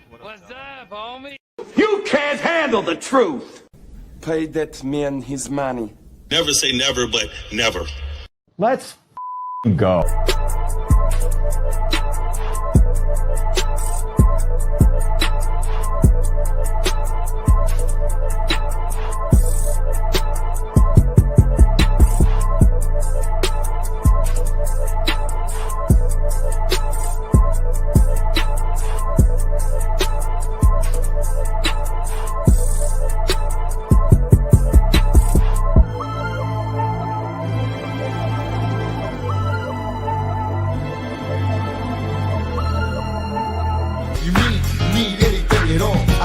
What's up, homie? You can't handle the truth. Pay that man his money. Never say never, but never. Let's go.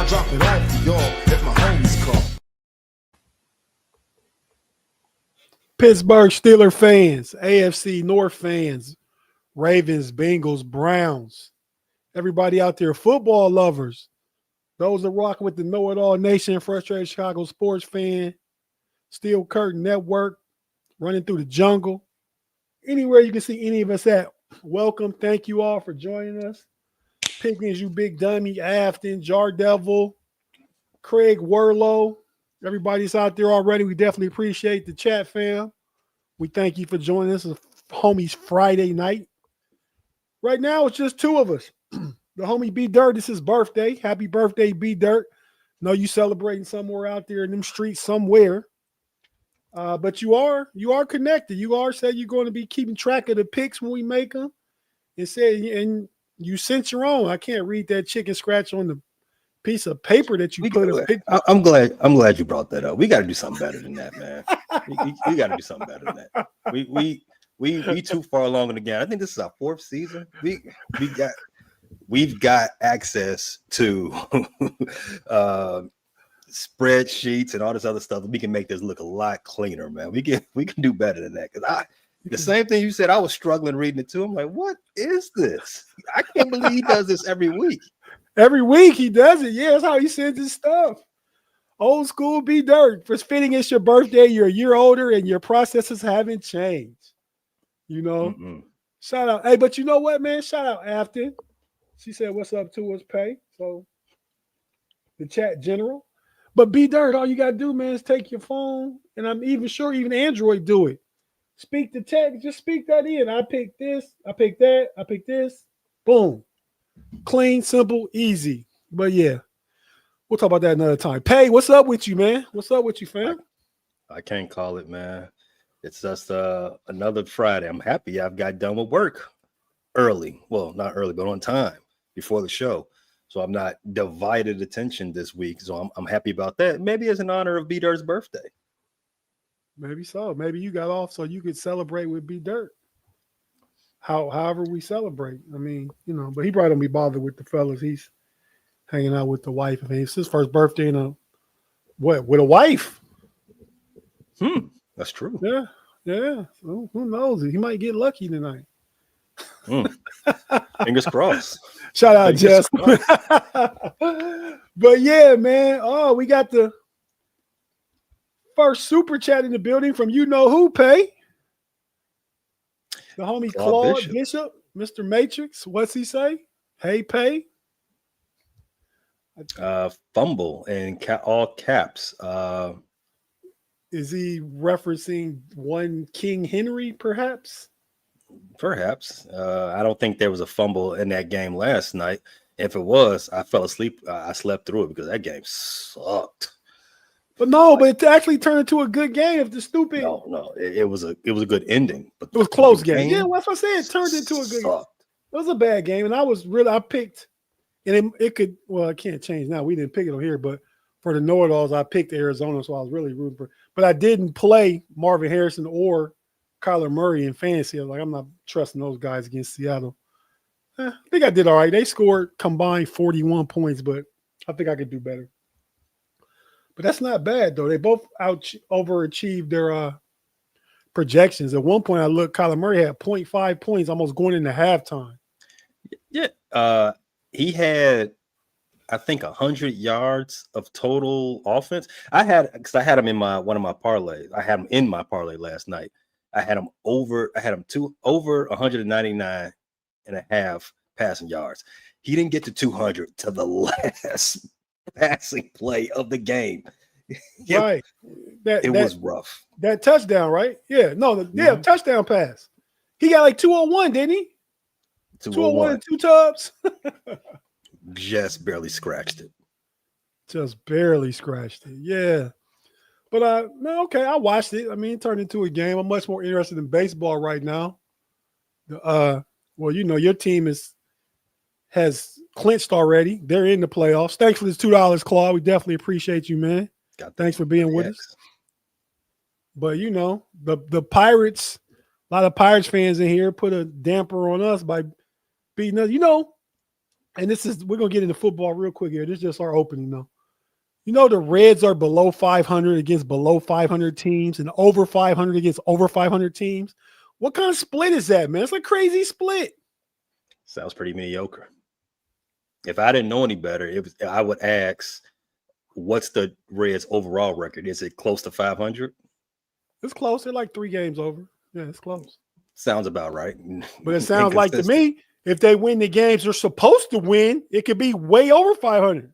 Drop it off to y'all if my homies call. Pittsburgh Steelers fans, AFC North fans, Ravens, Bengals, Browns, everybody out there, football lovers, those that rock with the Know-It-All Nation, Frustrated Chicago sports fan, Steel Curtain Network, running through the jungle, anywhere you can see any of us at, welcome. Thank you all for joining us. Pickens, you big dummy, Afton, Jar Devil, Craig Werlow, everybody's out there already. We definitely appreciate the chat, fam. We thank you for joining us. It's Homies Friday night. Right now, it's just two of us. The homie B Dirt, it's his birthday. Happy birthday, B Dirt. Know you celebrating somewhere out there in them streets somewhere. But you are connected. You are said you're going to be keeping track of the picks when we make them. And you sent your own. I can't read that chicken scratch on the piece of paper that you put a picture. I'm glad you brought that up. We got to do something better than that, man. we got to do something better than that. We too far along in the game. I think this is our fourth season. We've got access to spreadsheets and all this other stuff. We can make this look a lot cleaner, man. We can do better than that. Because the same thing you said, I was struggling reading it too. I'm like, what is this? I can't believe he does this every week. Every week he does it. Yeah, that's how he sends his stuff. Old school B Dirt. For fitting it's your birthday, you're a year older, and your processes haven't changed. You know? Mm-mm. Shout out. Hey, but you know what, man? Shout out Afton. She said, what's up to us, Pay? So the chat general. But B Dirt, all you gotta do, man, is take your phone, and I'm even sure even Android do it. Speak the text, just speak that in. I picked this, I picked that, I picked this. Boom. Clean, simple, easy. But yeah, we'll talk about that another time. Pay, what's up with you, man? What's up with you, fam? I can't call it, man. It's just another Friday. I'm happy I've got done with work early. Well, not early, but on time before the show. So I'm not divided attention this week. So I'm happy about that. Maybe it's in honor of B Dirt's birthday. Maybe so. Maybe you got off so you could celebrate with B Dirt. However we celebrate. I mean, you know, but he probably don't be bothered with the fellas. He's hanging out with the wife. I mean, it's his first birthday with a wife. That's true. Yeah. Yeah. So who knows? He might get lucky tonight. Fingers crossed. Shout out, Jess. But yeah, man. Oh, we got the first super chat in the building from you know who, Pay. The homie Claude Bishop, Mr. Matrix. What's he say? Hey, Pay. Fumble in all caps. Is he referencing one King Henry, perhaps? Perhaps. I don't think there was a fumble in that game last night. If it was, I fell asleep. I slept through it because that game sucked. But no, but it actually turned into a good game. If the stupid it was a good ending. But it was a close game. Yeah, well, that's what I said. It turned into a good game. It was a bad game, and I picked, and it could. Well, I can't change now. We didn't pick it on here, but for the know-it-alls, I picked Arizona, so I was really rooting for. But I didn't play Marvin Harrison or Kyler Murray in fantasy. I was like, I'm not trusting those guys against Seattle. I think I did all right. They scored combined 41 points, but I think I could do better. But that's not bad, though. They both overachieved their projections. At one point, I looked, Kyler Murray had 0.5 points almost going into halftime. Yeah. He had, I think, 100 yards of total offense. I had him in one of my parlays. I had him in my parlay last night. I had him over 199 and a half passing yards. He didn't get to 200 to the last passing play of the game. Right. It was rough. That touchdown, right? Yeah. No, touchdown pass. He got like 201, didn't he? 201 and 2 tubs. Just barely scratched it. Just barely scratched it. Yeah. But no, okay, I watched it. I mean, it turned into a game. I'm much more interested in baseball right now. Well, you know, your team has clinched already. They're in the playoffs. Thanks for this $2, Claude. We definitely appreciate you, man. Thanks for being with us. But you know, the Pirates, a lot of Pirates fans in here put a damper on us by beating us. You know, and we're gonna get into football real quick here. This is just our opening, though. You know, the Reds are below 500 against below 500 teams and over 500 against over 500 teams. What kind of split is that, man? It's a crazy split. Sounds pretty mediocre. If I didn't know any better, I would ask, what's the Reds' overall record? Is it close to 500? It's close. They're like 3 games over. Yeah, it's close. Sounds about right. But it sounds like to me, if they win the games they're supposed to win, it could be way over 500.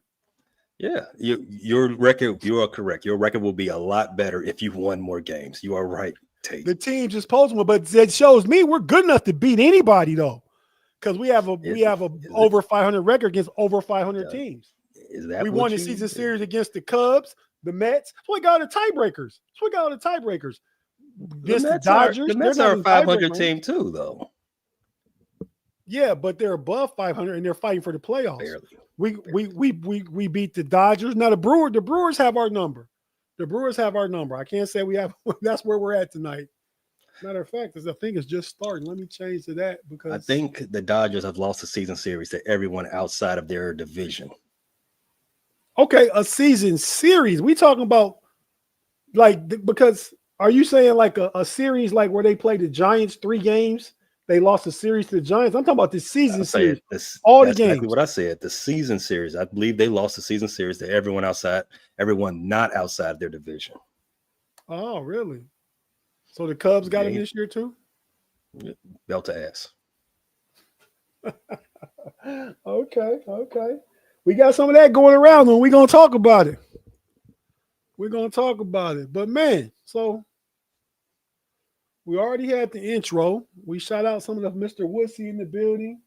Yeah, your record, you are correct. Your record will be a lot better if you won more games. You are right, Tate. The team just posed one, but it shows me we're good enough to beat anybody though, because we have a over 500 record against over 500 teams. Is that we won the season series against the Cubs, the Mets? So we got all the tiebreakers. Against the Dodgers, the Mets are a 500 team too, though. Yeah, but they're above 500 and they're fighting for the playoffs. Barely. We beat the Dodgers. Now the Brewers have our number. I can't say we have. That's where we're at tonight. Matter of fact, I think it's just starting. Let me change to that because I think the Dodgers have lost the season series to everyone outside of their division. Okay, a season series. We talking about because are you saying like a series like where they played the Giants 3 games? They lost the series to the Giants. I'm talking about the season series. All the games. Exactly what I said. The season series. I believe they lost the season series to everyone not outside their division. Oh, really? So the Cubs got it this year too? Belt to ass. Okay. We got some of that going around, and we're gonna talk about it. But man, so we already had the intro. We shout out some of the Mr. Woodsy in the building.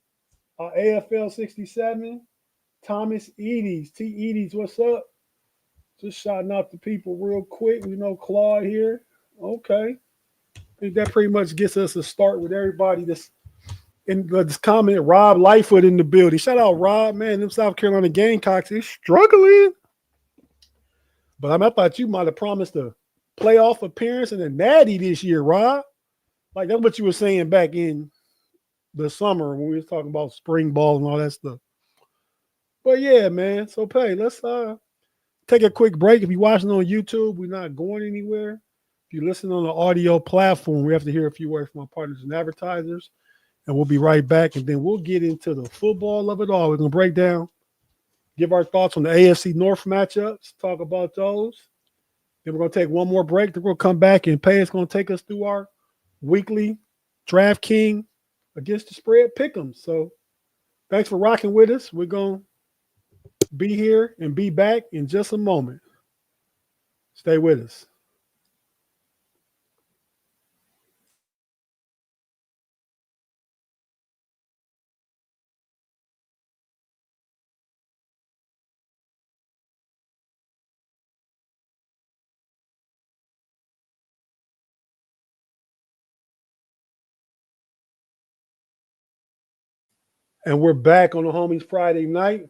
AFL 67. Thomas Eades. T. Eades, what's up? Just shouting out the people real quick. We know Claude here. Okay. I think that pretty much gets us a start with everybody that's in this comment. Rob Lightfoot in the building. Shout out Rob, man. Them South Carolina Gamecocks is struggling. But I thought you might have promised a playoff appearance and a natty this year, Rob. Like that's what you were saying back in the summer when we was talking about spring ball and all that stuff. But yeah, man. So Pay, let's take a quick break. If you're watching on YouTube, we're not going anywhere. If you listen on the audio platform, we have to hear a few words from our partners and advertisers. And we'll be right back. And then we'll get into the football of it all. We're going to break down, give our thoughts on the AFC North matchups, talk about those. Then we're going to take one more break. Then we'll come back and Pay is going to take us through our weekly DraftKings against the spread pick'em. So thanks for rocking with us. We're going to be here and be back in just a moment. Stay with us. And we're back on the Homies Friday night.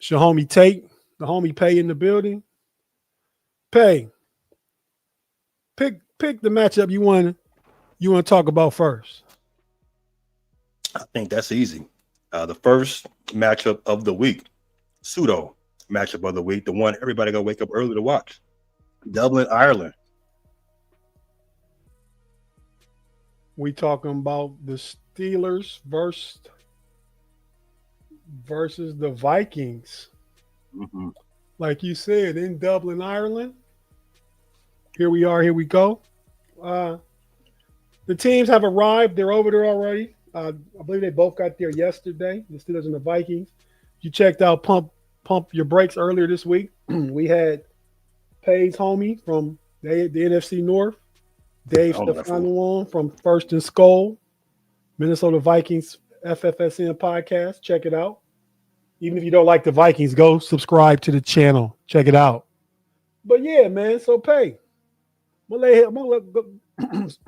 It's your homie Tate, the homie Pay in the building. Pay, pick the matchup you want to talk about first. I think that's easy. The first matchup of the week, pseudo matchup of the week, the one everybody gonna wake up early to watch. Dublin, Ireland. We talking about the Steelers versus the Vikings. Mm-hmm. Like you said, in Dublin, Ireland. Here we are. Here we go. The teams have arrived. They're over there already. I believe they both got there yesterday, the Steelers and the Vikings. You checked out Pump Your Brakes earlier this week. We had Pay's homie from the NFC North, Dave I don't know that fool. Stefano from First and Skull, Minnesota Vikings FFSN podcast. Check it out. Even if you don't like the Vikings, go subscribe to the channel. Check it out. But yeah, man. So Pay,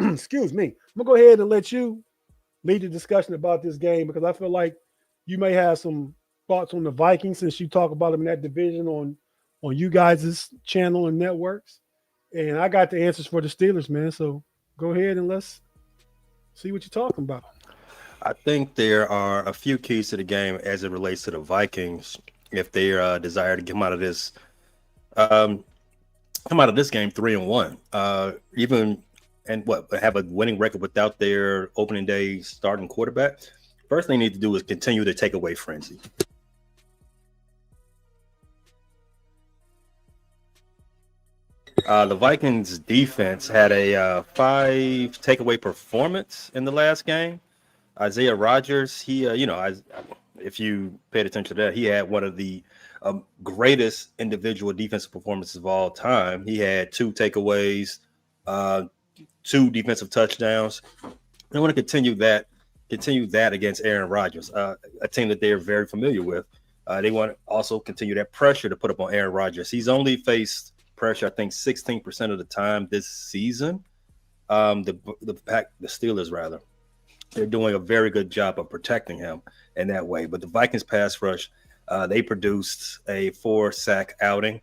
excuse me. I'm gonna go ahead and let you lead the discussion about this game because I feel like you may have some thoughts on the Vikings since you talk about them in that division on you guys' channel and networks. And I got the answers for the Steelers, man. So go ahead and let's see what you're talking about. I think there are a few keys to the game as it relates to the Vikings if they desire to come out of this game 3-1. Even and have a winning record without their opening day starting quarterback. First thing they need to do is continue to take away frenzy. The Vikings defense had a 5 takeaway performance in the last game. Isaiah Rodgers, if you paid attention to that, he had one of the greatest individual defensive performances of all time. He had 2 takeaways, 2 defensive touchdowns. They want to continue that against Aaron Rodgers, a team that they're very familiar with. They want to also continue that pressure to put up on Aaron Rodgers. He's only faced pressure, I think, 16% of the time this season. The Steelers, rather. They're doing a very good job of protecting him in that way. But the Vikings pass rush, they produced a 4-sack outing,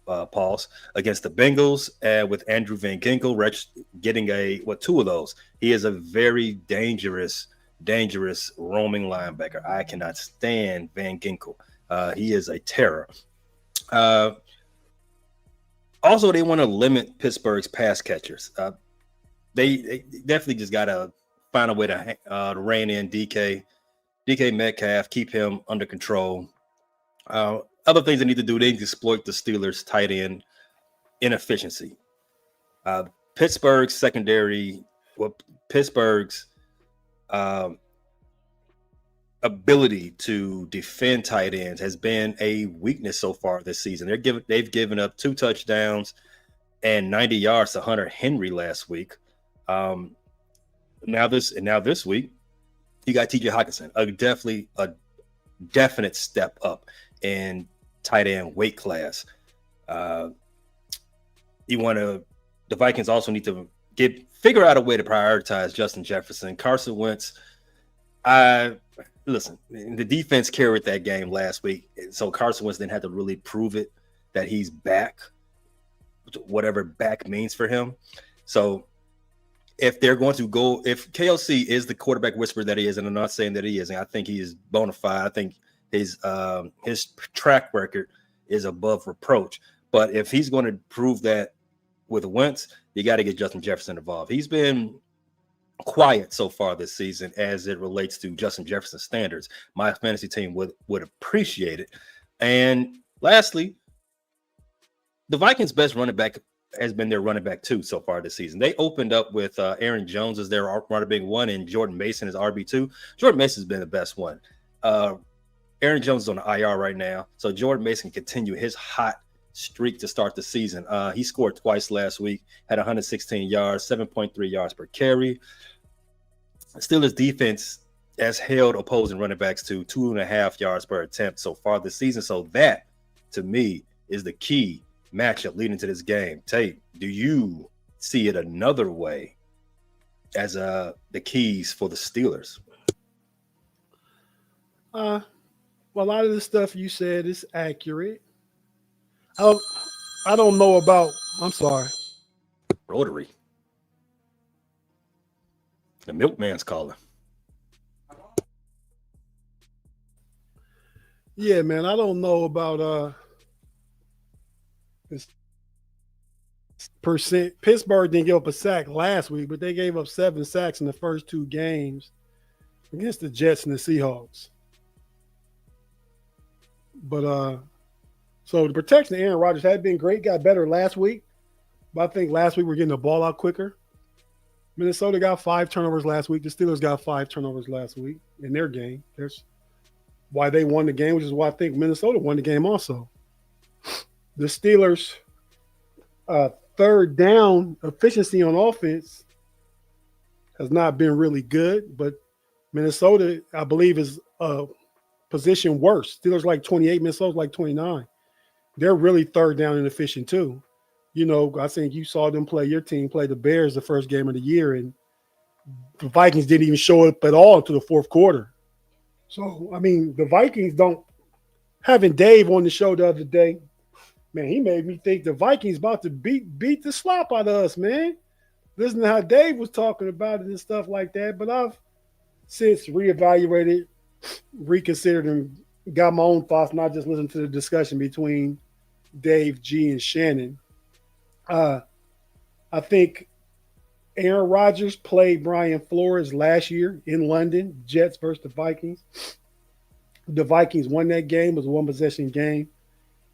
against the Bengals, with Andrew Van Ginkel getting 2 of those. He is a very dangerous roaming linebacker. I cannot stand Van Ginkel. He is a terror. Also, they want to limit Pittsburgh's pass catchers. They definitely just got to find a way to rein in DK Metcalf, keep him under control. Other things they need to do, they need to exploit the Steelers' tight end inefficiency. Pittsburgh's ability to defend tight ends has been a weakness so far this season. They've given up 2 touchdowns and 90 yards to Hunter Henry last week. Now this week, you got TJ Hawkinson, a definite step up in tight end weight class. The Vikings also need to figure out a way to prioritize Justin Jefferson. Carson Wentz, listen, the defense carried that game last week, so Carson Wentz didn't have to really prove it that he's back, whatever back means for him. So if they're going to go, if KOC is the quarterback whisperer that he is, and I'm not saying that he is, and I think he is bona fide. I think his track record is above reproach. But if he's going to prove that with Wentz, you got to get Justin Jefferson involved. He's been quiet so far this season as it relates to Justin Jefferson standards. My fantasy team would appreciate it. And lastly, the Vikings' best running back has been their running back 2 so far this season. They opened up with Aaron Jones as their running back 1 and Jordan Mason as RB2. Jordan Mason's been the best one. Aaron Jones is on the IR right now, so Jordan Mason can continue his hot streak to start the season. He scored twice last week, had 116 yards, 7.3 yards per carry. Steelers defense has held opposing running backs to 2.5 yards per attempt so far this season. So that, to me, is the key matchup leading to this game. Tate, do you see it another way as the keys for the Steelers? Well, a lot of the stuff you said is accurate. I don't know about. I'm sorry. Rotary. The milkman's calling. Yeah, man. I don't know about this percent. Pittsburgh didn't give up a sack last week, but they gave up 7 sacks in the first 2 games against the Jets and the Seahawks. But so the protection of Aaron Rodgers had been great, got better last week. But I think last week we're getting the ball out quicker. Minnesota got 5 turnovers last week. The Steelers got 5 turnovers last week in their game. That's why they won the game, which is why I think Minnesota won the game also. The Steelers' third down efficiency on offense has not been really good, but Minnesota, I believe, is position worse. Steelers like 28, Minnesota's like 29. They're really third down inefficient too. You know, I think you saw them play, your team play the Bears the first game of the year, and the Vikings didn't even show up at all until the fourth quarter. So, I mean, the Vikings don't – having Dave on the show the other day, man, he made me think the Vikings about to beat the slop out of us, man. Listen to how Dave was talking about it and stuff like that. But I've since reevaluated, reconsidered, and got my own thoughts, not just listened to the discussion between Dave, G, and Shannon. I think Aaron Rodgers played Brian Flores last year in London, Jets versus the Vikings. The Vikings won that game. It was a one-possession game.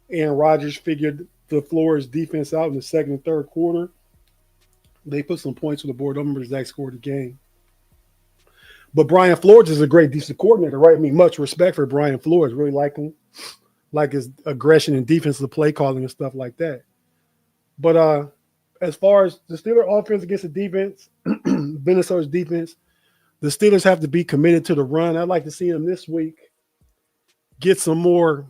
Aaron Rodgers figured the Flores defense out in the second and third quarter. They put some points on the board. I don't remember the exact score of the game. But Brian Flores is a great defensive coordinator, right? I mean, much respect for Brian Flores. Really like him. Like his aggression and defensive play calling and stuff like that. But as far as the Steelers offense against the defense, Minnesota's defense, the Steelers have to be committed to the run. I'd like to see them this week get some more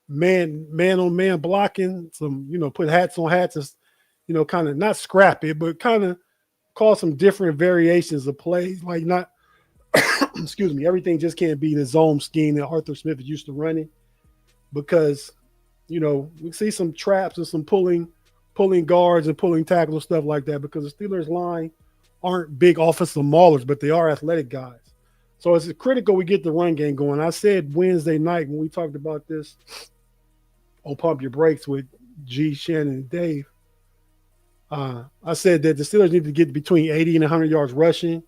man-on-man blocking, some, put hats on hats, kind of not scrap it, but kind of call some different variations of plays. Like not, excuse me, everything just can't be the zone scheme that Arthur Smith is used to running, because we see some traps and some pulling guards and pulling tackles and stuff like that, because the Steelers line aren't big offensive maulers, but they are athletic guys. So it's critical we get the run game going. I said Wednesday night when we talked about this on Pump Your Brakes with G, Shannon, and Dave, I said that the Steelers need to get between 80 and 100 yards rushing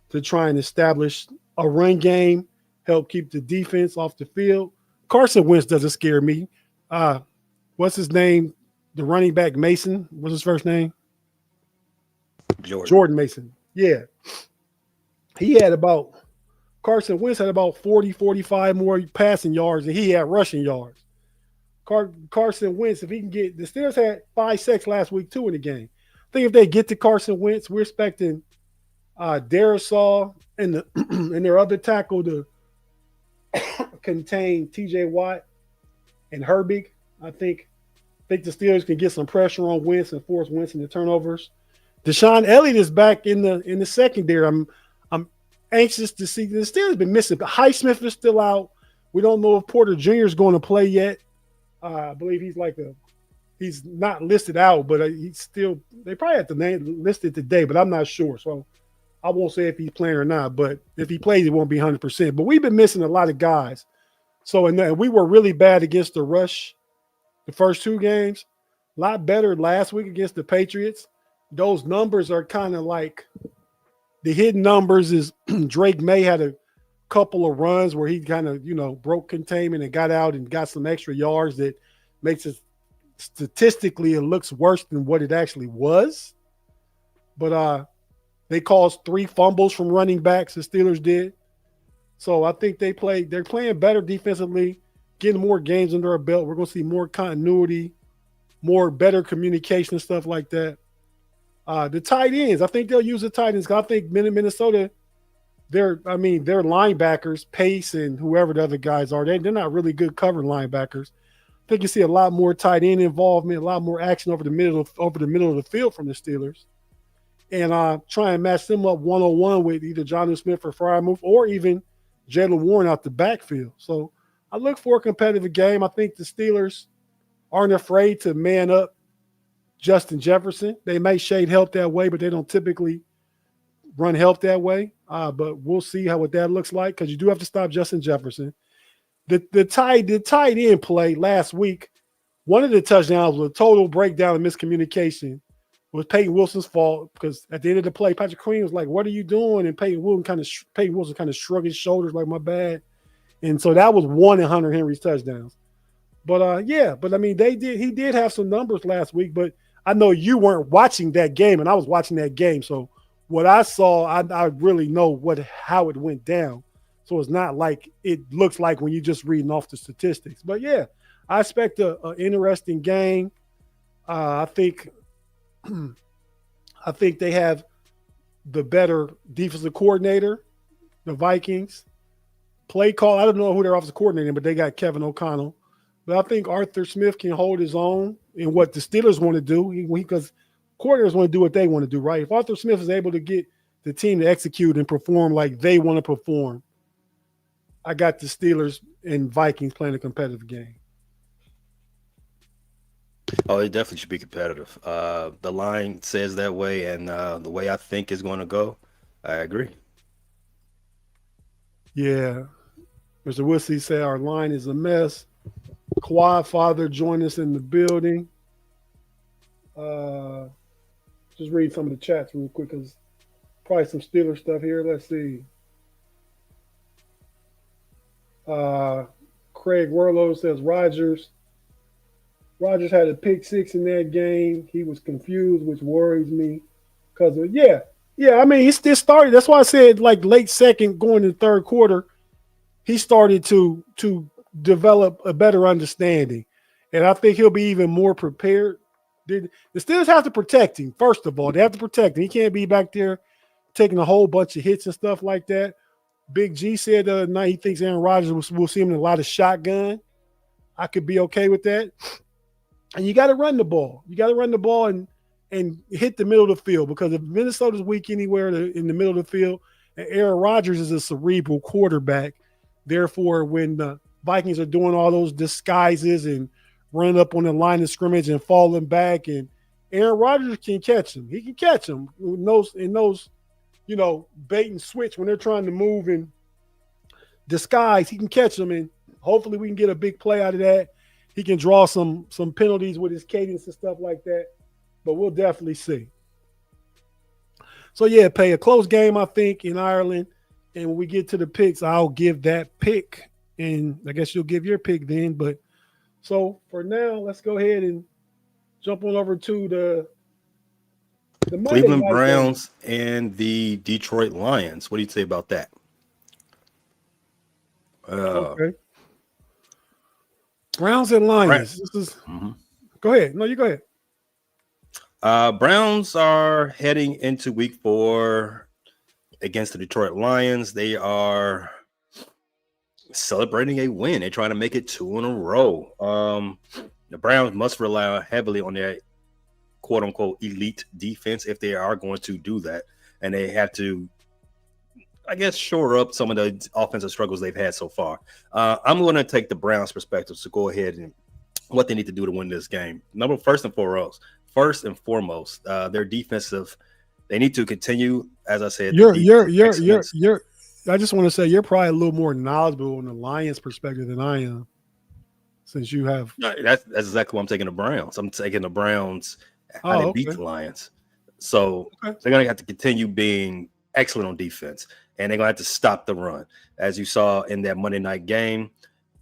to try and establish a run game, help keep the defense off the field. Carson Wentz doesn't scare me. What's his name? The running back Mason. What's his first name? Jordan Mason. Yeah. Carson Wentz had about 40, 45 more passing yards than he had rushing yards. Carson Wentz, if he can get – the Steelers had 5 sacks last week too in the game. I think if they get to Carson Wentz, we're expecting Darisaw and their other tackle to contain T.J. Watt and Herbig. I think the Steelers can get some pressure on Wentz and force Wentz into turnovers. Deshaun Elliott is back in the secondary. I'm anxious to see. The Steelers have been missing. Highsmith is still out. We don't know if Porter Jr. is going to play yet. I believe he's not listed out, but he's still. They probably have to name listed today, but I'm not sure. So I won't say if he's playing or not. But if he plays, it won't be 100%. But we've been missing a lot of guys. So and we were really bad against the rush the first 2 games. A lot better last week against the Patriots. Those numbers are kind of like the hidden numbers is Drake May had a couple of runs where he kind of, broke containment and got out and got some extra yards that makes it statistically it looks worse than what it actually was. But they caused 3 fumbles from running backs, the Steelers did. So I think they're playing better defensively, getting more games under our belt. We're going to see more continuity, more better communication and stuff like that. The tight ends, I think they'll use the tight ends. I think Minnesota, their linebackers, Pace and whoever the other guys are, they're not really good cover linebackers. I think you see a lot more tight end involvement, a lot more action over the middle of the field from the Steelers. And try and match them up one-on-one with either Jonnu Smith or Freiermuth or even Jaylen Warren out the backfield. So I look for a competitive game. I think the Steelers aren't afraid to man up Justin Jefferson. They may shade help that way, but they don't typically run help that way. But we'll see what that looks like, because you do have to stop Justin Jefferson. The tight end play last week, one of the touchdowns was a total breakdown of miscommunication. It was Peyton Wilson's fault, because at the end of the play, Patrick Queen was like, "What are you doing?" And Peyton Wilson kind of shrugged his shoulders like, "My bad." And so that was one of Hunter Henry's touchdowns. But he did have some numbers last week, but I know you weren't watching that game, and I was watching that game. So what I saw, I really know how it went down. So it's not like it looks like when you're just reading off the statistics. But yeah, I expect an interesting game. I think they have the better defensive coordinator, the Vikings. Play call, I don't know who their offensive coordinator is, but they got Kevin O'Connell. But I think Arthur Smith can hold his own in what the Steelers want to do, because coordinators want to do what they want to do, right? If Arthur Smith is able to get the team to execute and perform like they want to perform, I got the Steelers and Vikings playing a competitive game. Oh, it definitely should be competitive. The line says that way, and the way I think is going to go, I agree. Yeah. Mr. Woodsey said our line is a mess. Quad Father joined us in the building. Just read some of the chats real quick because probably some Steelers stuff here. Let's see. Craig Werlow says Rodgers had a pick six in that game. He was confused, which worries me. Because I mean, he still started. That's why I said like late second, going in the third quarter, he started to develop a better understanding. And I think he'll be even more prepared. The Steelers have to protect him, first of all. They have to protect him. He can't be back there taking a whole bunch of hits and stuff like that. Big G said the other night he thinks Aaron Rodgers will see him in a lot of shotgun. I could be okay with that. And you got to run the ball. You got to run the ball and hit the middle of the field, because if Minnesota's weak anywhere in the middle of the field, and Aaron Rodgers is a cerebral quarterback, therefore when the Vikings are doing all those disguises and running up on the line of scrimmage and falling back, and Aaron Rodgers can catch him. He can catch him in those bait and switch when they're trying to move and disguise. He can catch them, and hopefully we can get a big play out of that. He can draw some penalties with his cadence and stuff like that, but we'll definitely see. So, yeah, Pay, a close game, I think, in Ireland. And when we get to the picks, I'll give that pick. And I guess you'll give your pick then. But so for now, let's go ahead and jump on over to the Cleveland Browns and the Detroit Lions. What do you say about that? Okay. Browns and Lions. Go ahead. No, you go ahead. Browns are heading into week 4 against the Detroit Lions. They are celebrating a win. They're trying to make it 2 in a row. The Browns must rely heavily on their quote unquote elite defense if they are going to do that. And they have to, I guess, shore up some of the offensive struggles they've had so far. I'm going to take the Browns' perspective to go ahead and what they need to do to win this game. First and foremost, their defensive. They need to continue, as I said. I just want to say you're probably a little more knowledgeable on the Lions' perspective than I am, since you have. That's exactly why I'm taking the Browns. I'm taking the Browns how they beat the Lions. So they're going to have to continue being excellent on defense, and they're going to have to stop the run. As you saw in that Monday night game,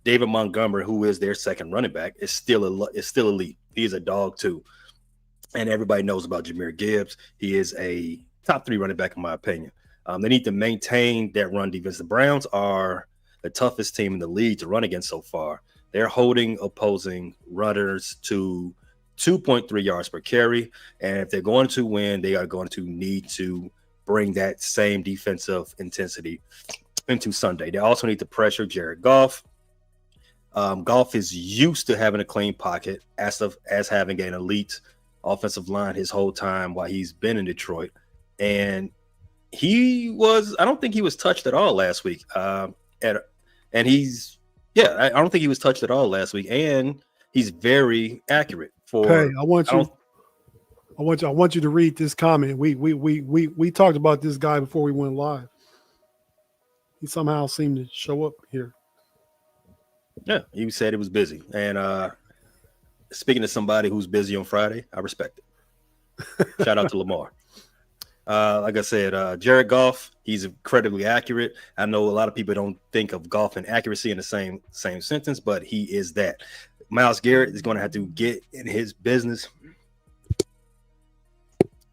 David Montgomery, who is their second running back, is still elite. He's a dog too. And everybody knows about Jahmyr Gibbs. He is a top 3 running back, in my opinion. They need to maintain that run defense. The Browns are the toughest team in the league to run against so far. They're holding opposing runners to 2.3 yards per carry. And if they're going to win, they are going to need to bring that same defensive intensity into Sunday. They also need to pressure Jared Goff. Goff is used to having a clean pocket as having an elite offensive line his whole time while he's been in Detroit. And I don't think he was touched at all last week. I don't think he was touched at all last week. And he's very accurate Hey, I want you to read this comment. We talked about this guy before we went live. He somehow seemed to show up here. Yeah, he said he was busy. And speaking to somebody who's busy on Friday, I respect it. Shout out to Lamar. Like I said, Jared Goff, he's incredibly accurate. I know a lot of people don't think of Goff and accuracy in the same sentence, but he is that. Myles Garrett is going to have to get in his business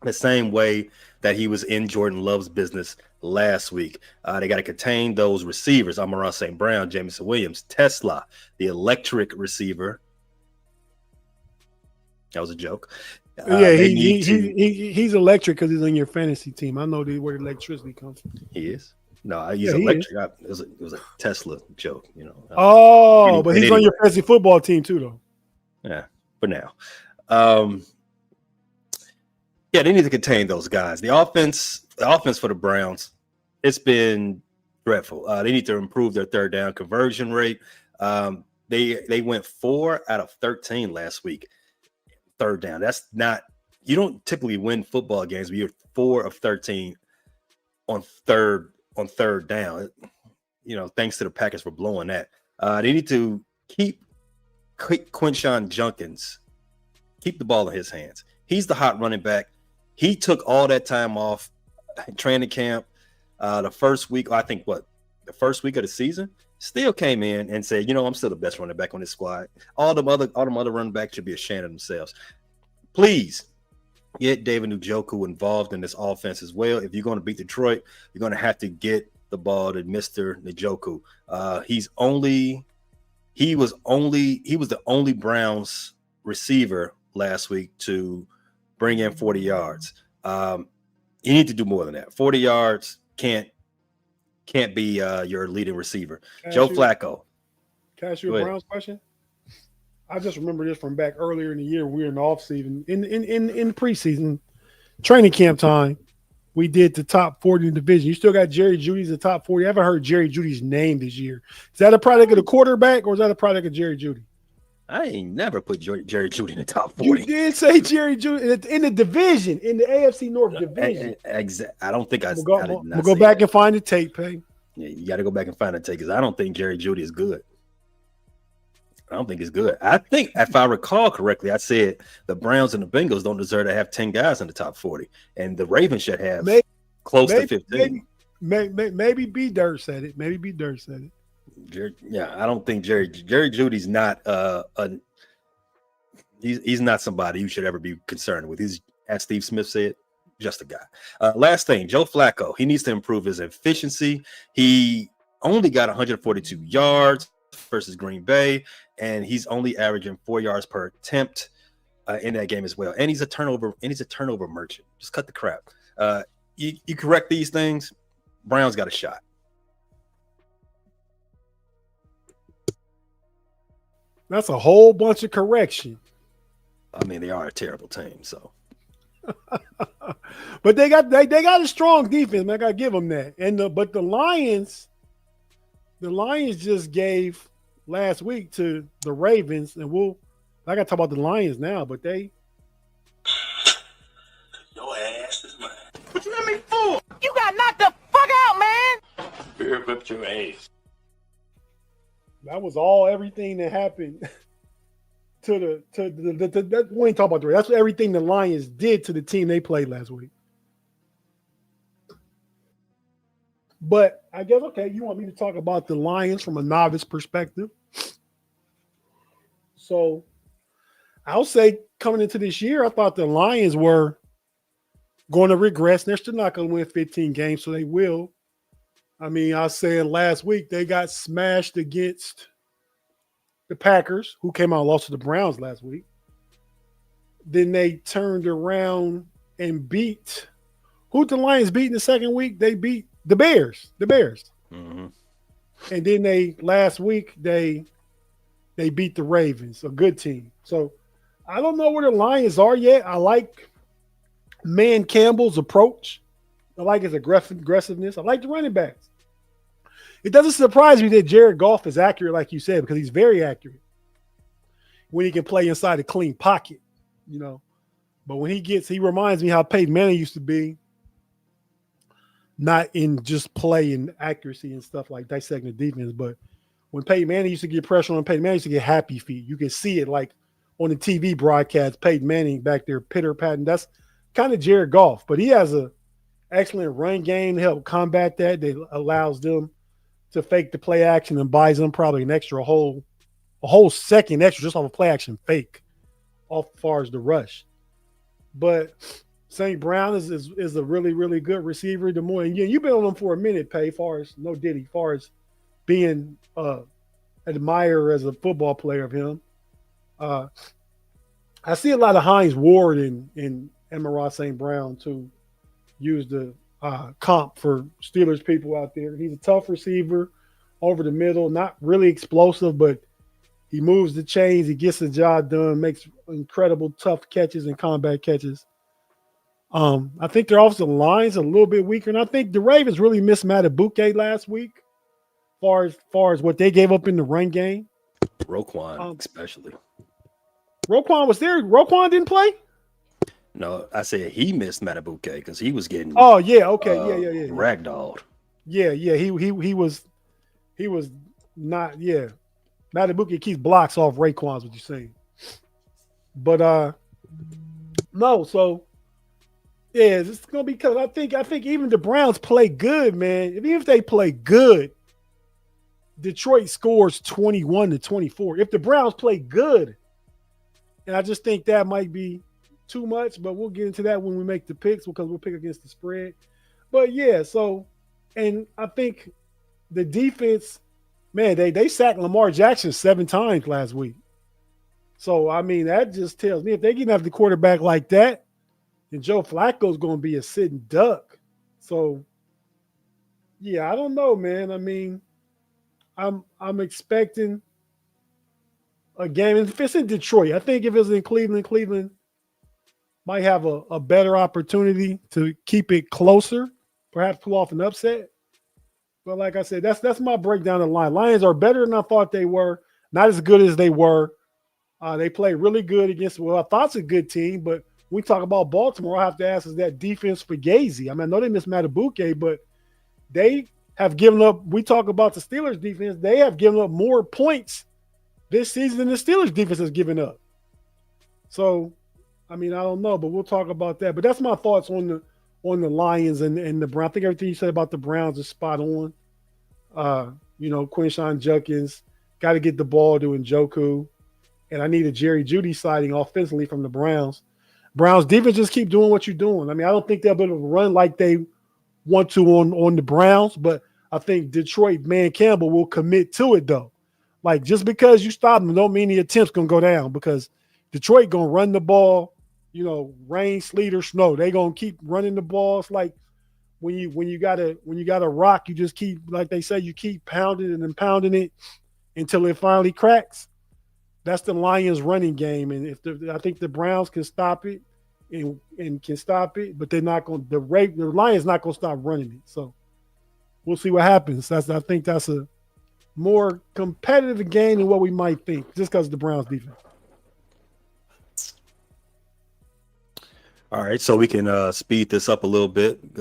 the same way that he was in Jordan Love's business last week. They got to contain those receivers. Amon-Ra St. Brown, Jameson Williams, Tesla, the electric receiver. That was a joke. He's electric because he's on your fantasy team. I know where the electricity comes from. He is. No, he's electric. It was a Tesla joke, you know. But he's on your fantasy football team too, though. Yeah, for now. Yeah, they need to contain those guys. The offense for the Browns, it's been dreadful. They need to improve their third down conversion rate. They went 4 out of 13 last week. Third down. That's not, you don't typically win football games where you're 4 of 13 on third down. You know, thanks to the Packers for blowing that. They need to keep Quinshon Judkins, keep the ball in his hands. He's the hot running back. He took all that time off training camp. The first week of the season, still came in and said, you know, I'm still the best running back on this squad. All them other running backs should be ashamed of themselves. Please get David Njoku involved in this offense as well. If you're going to beat Detroit, you're going to have to get the ball to Mr. Njoku. He was the only Browns receiver last week to bring in 40 yards. You need to do more than that. 40 yards can't be your leading receiver. Joe Flacco. Can I ask you a Browns question? I just remember this from back earlier in the year. We were in the offseason, in the preseason training camp time. We did the top 40 in the division. You still got Jerry Jeudy's the top 40. I haven't heard Jerry Jeudy's name this year. Is that a product of the quarterback or is that a product of Jerry Jeudy? I ain't never put Jerry Jeudy in the top 40. You did say Jerry Jeudy in the division, in the AFC North division. I don't think I did not. We'll go back and find the Tate Pay. Yeah, you got to go back and find the Tate because I don't think Jerry Jeudy is good. I don't think he's good. I think, if I recall correctly, I said the Browns and the Bengals don't deserve to have 10 guys in the top 40, and the Ravens should have close to 15. Maybe B. Dirt said it. I don't think Jerry Jeudy's not he's not somebody you should ever be concerned with. He's, as Steve Smith said, just a guy. Last thing, Joe Flacco, he needs to improve his efficiency. He only got 142 yards versus Green Bay, and he's only averaging 4 yards per attempt in that game as well. And he's a turnover merchant. Just cut the crap. You correct these things, Browns got a shot. That's a whole bunch of correction. I mean, they are a terrible team, so. But they got a strong defense, man. I gotta give them that. But the Lions just gave last week to the Ravens, and I gotta talk about the Lions now, but they. Your ass is mine. What you let me for? You got knocked the fuck out, man. Beer whipped your ass. That was everything that happened to the we ain't talking about the Ravens. That's everything the Lions did to the team they played last week. But I guess, okay, you want me to talk about the Lions from a novice perspective. So I'll say coming into this year, I thought the Lions were going to regress. They're still not going to win 15 games, so they will. I mean, I was saying last week they got smashed against the Packers, who came out and lost to the Browns last week. Then they turned around and beat – who did the Lions beat in the second week? They beat the Bears. Mm-hmm. And then last week they beat the Ravens, a good team. So I don't know where the Lions are yet. I like Man Campbell's approach. I like his aggressiveness. I like the running backs. It doesn't surprise me that Jared Goff is accurate, like you said, because he's very accurate when he can play inside a clean pocket, you know. But when he reminds me how Peyton Manning used to be, not in just play and accuracy and stuff like dissecting the defense, but when Peyton Manning used to get pressure on Peyton Manning used to get happy feet. You can see it like on the TV broadcast, Peyton Manning back there pitter-patting. That's kind of Jared Goff, but he has a excellent run game to help combat that. That allows them to fake the play action and buys them probably a whole second extra just off a play action fake, off far as the rush. But St. Brown is a really, really good receiver. The more, and you've been on him for a minute, Pay, far as no Diddy, far as being admirer as a football player of him. I see a lot of Hines Ward in Amon-Ra St. Brown to use the comp for Steelers people out there. He's a tough receiver over the middle, not really explosive, but he moves the chains. He gets the job done, makes incredible tough catches and combat catches. I think their offensive line's a little bit weaker, and I think the Ravens really missed Matabuke last week, far as what they gave up in the run game. Roquan, especially. Roquan was there. Roquan didn't play? No, I said he missed Matabuke because he was getting. Oh yeah, okay, yeah. Ragdolled. Yeah. He was not. Yeah, Matabuke keeps blocks off Raekwon's. What you're saying? But no. So yeah, it's gonna be because I think even the Browns play good, man. Even if they play good, Detroit scores 21-24. If the Browns play good, and I just think that might be too much, but we'll get into that when we make the picks because we'll pick against the spread. But yeah, so and I think the defense, man, they sacked Lamar Jackson 7 times last week. So I mean, that just tells me if they can have the quarterback like that, then Joe Flacco's going to be a sitting duck. So yeah, I don't know, man. I mean, I'm expecting a game. If it's in Detroit, I think if it's in Cleveland might have a better opportunity to keep it closer, perhaps pull off an upset. But like I said, that's my breakdown of the line. Lions are better than I thought they were, not as good as they were. They played really good against, well, I thought it's a good team, but when we talk about Baltimore, I have to ask, is that defense for Fugazi? I mean, I know they missed Matabuke, but they have given up, we talk about the Steelers defense, they have given up more points this season than the Steelers defense has given up. So, I mean, I don't know, but we'll talk about that. But that's my thoughts on the Lions and the Browns. I think everything you said about the Browns is spot on. Quinshawn Judkins, got to get the ball to Njoku. And I need a Jerry Jeudy sighting offensively from the Browns. Browns defense just keep doing what you're doing. I mean, I don't think they'll be able to run like they want to on the Browns, but I think Detroit, man, Campbell will commit to it, though. Like, just because you stop them don't mean the attempt's going to go down because Detroit going to run the ball, rain, sleet, or snow. They going to keep running the ball. It's like when you got a rock, you just keep, like they say, you keep pounding it and pounding it until it finally cracks. That's the Lions running game. And I think the Browns can stop it and can stop it, but they're not going to, the Lions not going to stop running it. So we'll see what happens. I think that's a more competitive game than what we might think, just because of the Browns defense. All right, so we can speed this up a little bit,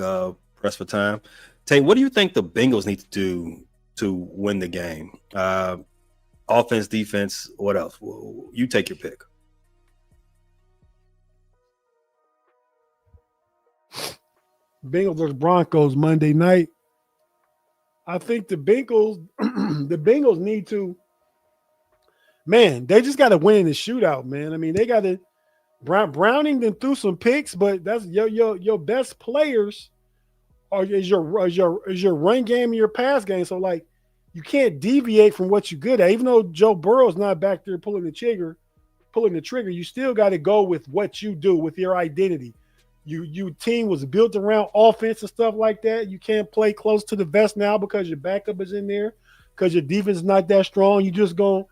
press for time. Tate, what do you think the Bengals need to do to win the game? Offense, defense, what else? You take your pick. Bengals versus Broncos Monday night. I think the Bengals need to, man, they just got to win in the shootout, man. I mean, they got to, Browning then threw some picks, but that's your best players is your run game and your pass game. So, like, you can't deviate from what you're good at. Even though Joe Burrow's not back there pulling the trigger, you still got to go with what you do, with your identity. You team was built around offense and stuff like that. You can't play close to the vest now because your backup is in there, because your defense is not that strong. You just gonna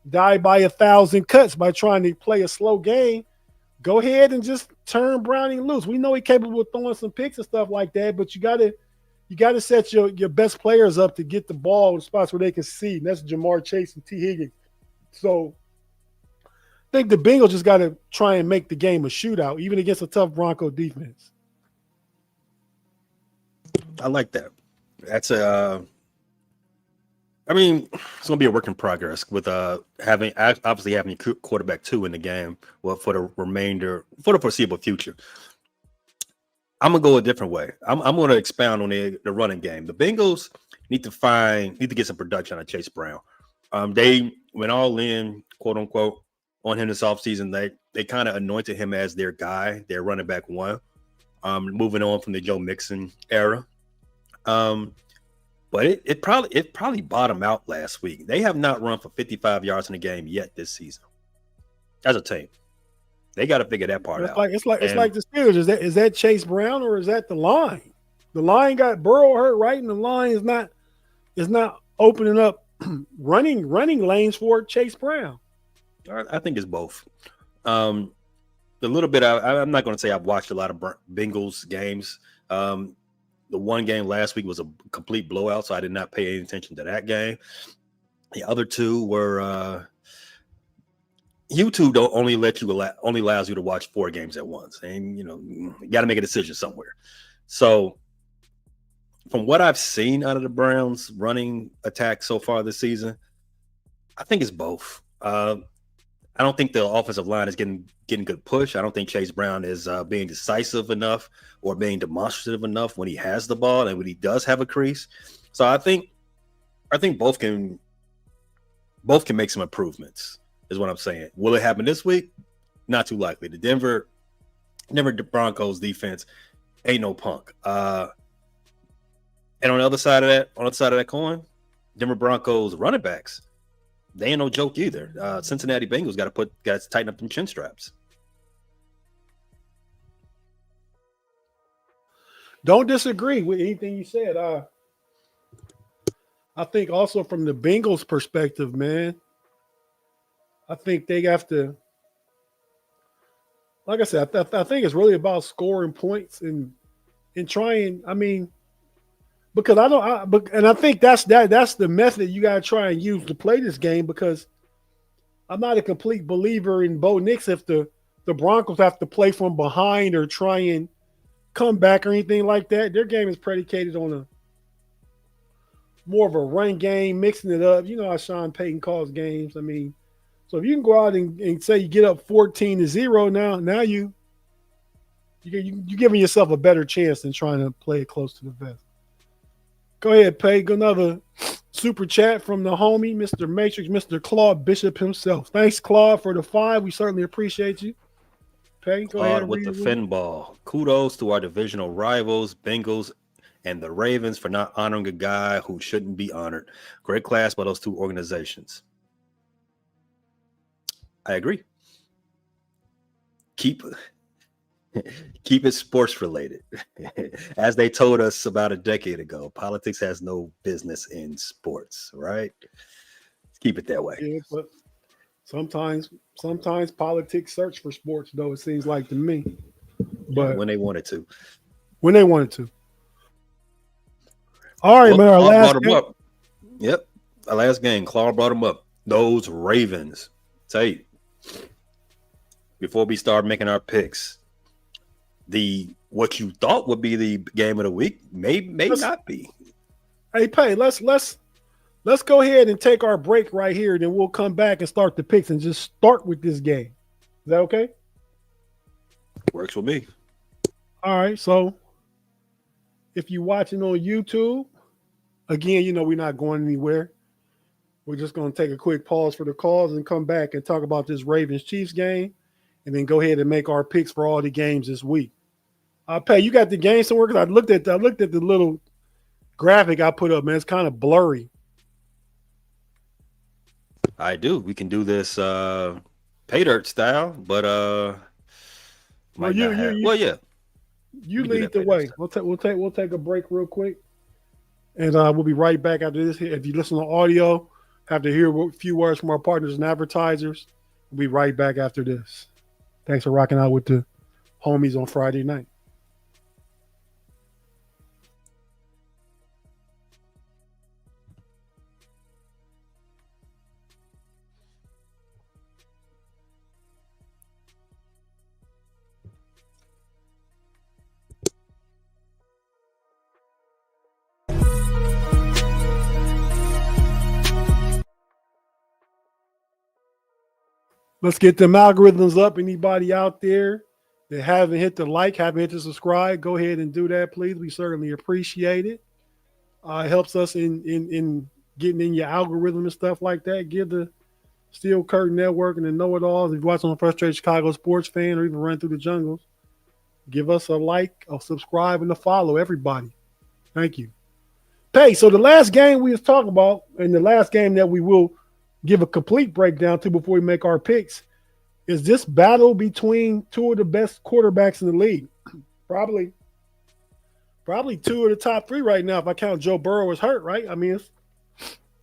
die by 1,000 cuts by trying to play a slow game. Go ahead and just turn Browning loose. We know he's capable of throwing some picks and stuff like that, but you gotta set your best players up to get the ball in spots where they can see. And that's Jamar Chase and T. Higgins. So I think the Bengals just got to try and make the game a shootout, even against a tough Bronco defense. I like that. That's I mean, it's gonna be a work in progress with having quarterback 2 in the game. Well, for the foreseeable future. I'm gonna go a different way. I'm gonna expound on the running game. The Bengals need to get some production out of Chase Brown. They went all in, quote unquote, on him this offseason. They kind of anointed him as their guy, their running back 1. moving on from the Joe Mixon era. But it probably bottomed out last week. They have not run for 55 yards in a game yet this season. As a team, they got to figure that part out. It's like the Steelers. Is that Chase Brown or is that the line? The line got Burrow hurt, right? And the line is not opening up running lanes for Chase Brown. I think it's both. The little bit I'm not going to say I've watched a lot of Bengals games. The one game last week was a complete blowout, so I did not pay any attention to that game. The other two were YouTube only allows you to watch 4 games at once, and you got to make a decision somewhere. So, from what I've seen out of the Browns' running attack so far this season, I think it's both. I don't think the offensive line is getting good push. I don't think Chase Brown is being decisive enough or being demonstrative enough when he has the ball and when he does have a crease. So I think both can make some improvements, is what I'm saying. Will it happen this week? Not too likely. The Denver Broncos defense ain't no punk. And on the other side of that coin, Denver Broncos running backs, they ain't no joke either. Cincinnati Bengals got to tighten up them chin straps. Don't disagree with anything you said. I think also from the Bengals' perspective, man, I think they have to, like I said, I think it's really about scoring points and trying. I mean, because I think that's the method you got to try and use to play this game, because I'm not a complete believer in Bo Nix if the Broncos have to play from behind or try and come back or anything like that. Their game is predicated on a more of a run game, mixing it up. You know how Sean Payton calls games. I mean, so if you can go out and say you get up 14-0 now you're giving yourself a better chance than trying to play it close to the vest. Go ahead, Pay. Another super chat from the homie, Mr. Matrix, Mr. Claude Bishop himself. Thanks, Claude, for the 5. We certainly appreciate you. Pay, go ahead. With the fin ball. Kudos to our divisional rivals, Bengals and the Ravens, for not honoring a guy who shouldn't be honored. Great class by those two organizations. I agree. Keep it sports related. As they told us about a decade ago, politics has no business in sports, right? Keep it that way. Yeah, but sometimes politics search for sports, though, it seems like to me. But when they wanted to. All right, man. Our last brought him up. Yep. Our last game, Claude brought him up. Those Ravens. Tate, before we start making our picks, what you thought would be the game of the week may not be. Hey, Pay, let's go ahead and take our break right here, then we'll come back and start the picks and just start with this game. Is that okay? Works with me. All right, so if you're watching on YouTube, again, we're not going anywhere. We're just going to take a quick pause for the calls and come back and talk about this Ravens-Chiefs game, and then go ahead and make our picks for all the games this week. Pay, you got the game somewhere? Because I looked at the little graphic I put up, man. It's kind of blurry. I do. We can do this pay dirt style, but yeah. You lead the way. We'll take a break real quick, and we'll be right back after this. If you listen to audio, have to hear a few words from our partners and advertisers. We'll be right back after this. Thanks for rocking out with the homies on Friday night. Let's get them algorithms up. Anybody out there that haven't hit the subscribe, go ahead and do that, please. We certainly appreciate it. It helps us in getting in your algorithm and stuff like that. Give the Steel Curtain Network and the know-it-alls. If you're watching on Frustrated Chicago Sports Fan or even Run Through the Jungles, Give us a like, a subscribe, and a follow, everybody. Thank you. Hey, so the last game we was talking about, and the last game that we will give a complete breakdown to before we make our picks, is this battle between two of the best quarterbacks in the league. Probably two of the top three right now if I count Joe Burrow as hurt, right? I mean, it's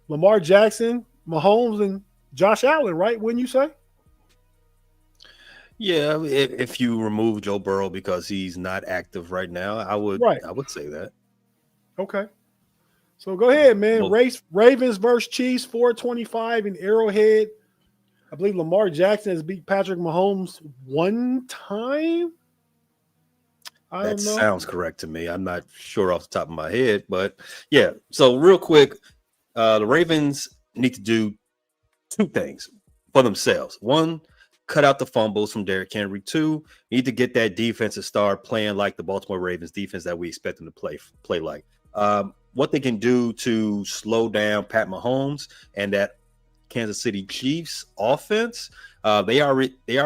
Lamar Jackson, Mahomes, and Josh Allen, right? Wouldn't you say? Yeah, if you remove Joe Burrow because he's not active right now, I would say that. Okay. So go ahead, man. Well, Ravens versus Chiefs, 425 in Arrowhead. I believe Lamar Jackson has beat Patrick Mahomes one time. That sounds correct to me. I'm not sure off the top of my head, but yeah. So real quick, the Ravens need to do two things for themselves. One, cut out the fumbles from Derrick Henry. Two, need to get that defense to start playing like the Baltimore Ravens defense that we expect them to play like. What they can do to slow down Pat Mahomes and that Kansas City Chiefs offense. They are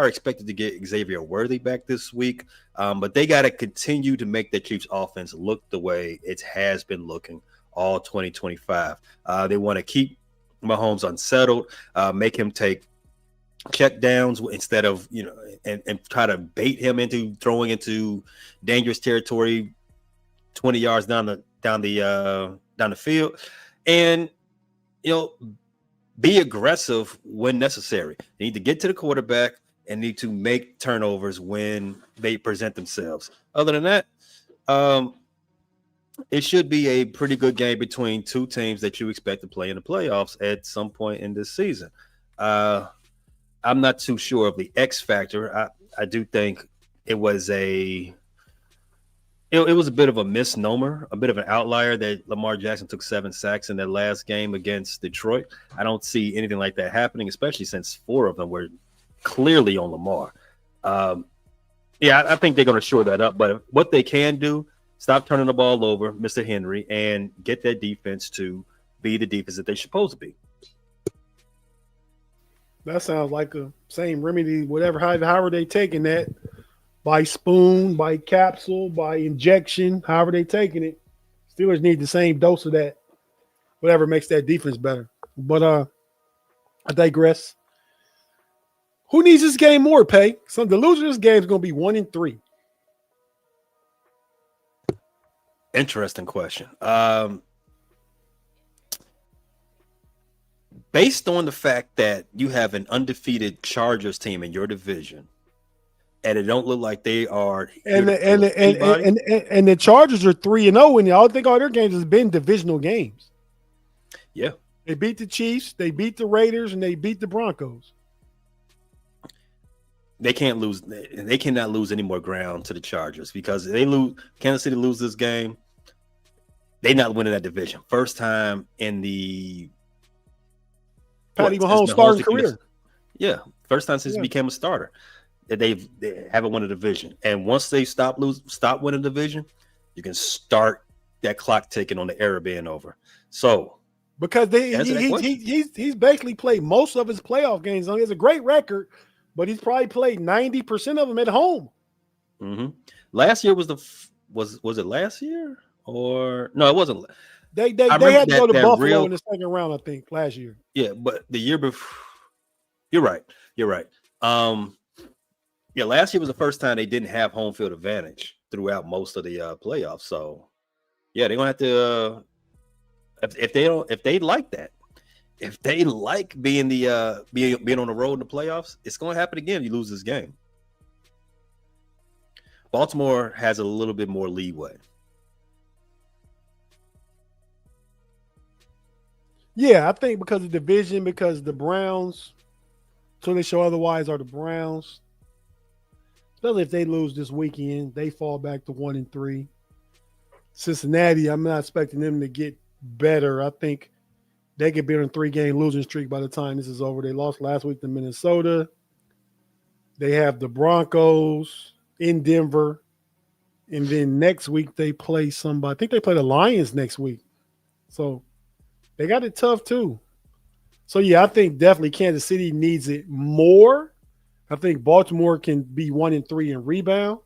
expected to get Xavier Worthy back this week, but they got to continue to make the Chiefs offense look the way it has been looking all 2025. They want to keep Mahomes unsettled, make him take check downs instead of, and try to bait him into throwing into dangerous territory 20 yards down the field, and be aggressive when necessary. They need to get to the quarterback and need to make turnovers when they present themselves. Other than that, it should be a pretty good game between two teams that you expect to play in the playoffs at some point in this season. I'm not too sure of the X factor. I do think it was it was a bit of a misnomer, a bit of an outlier that Lamar Jackson took 7 sacks in that last game against Detroit. I don't see anything like that happening, especially since 4 of them were clearly on Lamar. I think they're going to shore that up. But what they can do, stop turning the ball over, Mr. Henry, and get that defense to be the defense that they're supposed to be. That sounds like a same remedy, whatever, however they taking that. By spoon, by capsule, by injection, however they taking it. Steelers need the same dose of that, whatever makes that defense better. But I digress. Who needs this game more, Pay? So the loser of this game is going to be 1-3. Interesting question. Based on the fact that you have an undefeated Chargers team in your division, and it don't look like they are. And the Chargers are 3-0, and I think all their games has been divisional games. Yeah, they beat the Chiefs, they beat the Raiders, and they beat the Broncos. They can't lose. They cannot lose any more ground to the Chargers because if they lose. Kansas City lose this game, they're not winning that division. First time in the Patty Mahomes' starting career. Yeah, first time since he became a starter. They haven't won a division, and once they stop winning a division, you can start that clock ticking on the era being over. So because he's basically played most of his playoff games. He has a great record, but he's probably played 90% of them at home. Mm-hmm. Last year was it last year or no? It wasn't. They had to go to Buffalo in the second round, I think, last year. Yeah, but the year before, you're right. Yeah, last year was the first time they didn't have home field advantage throughout most of the playoffs. So, yeah, they're gonna have to if they like that, if they like being being on the road in the playoffs, it's gonna happen again. You lose this game. Baltimore has a little bit more leeway. Yeah, I think because of division, because the Browns, so they show otherwise are the Browns. Especially if they lose this weekend, they fall back to 1-3. Cincinnati, I'm not expecting them to get better. I think they could be on a 3-game losing streak by the time this is over. They lost last week to Minnesota. They have the Broncos in Denver. And then next week they play somebody. I think they play the Lions next week. So they got it tough too. So, yeah, I think definitely Kansas City needs it more. I think Baltimore can be 1-3 and rebound.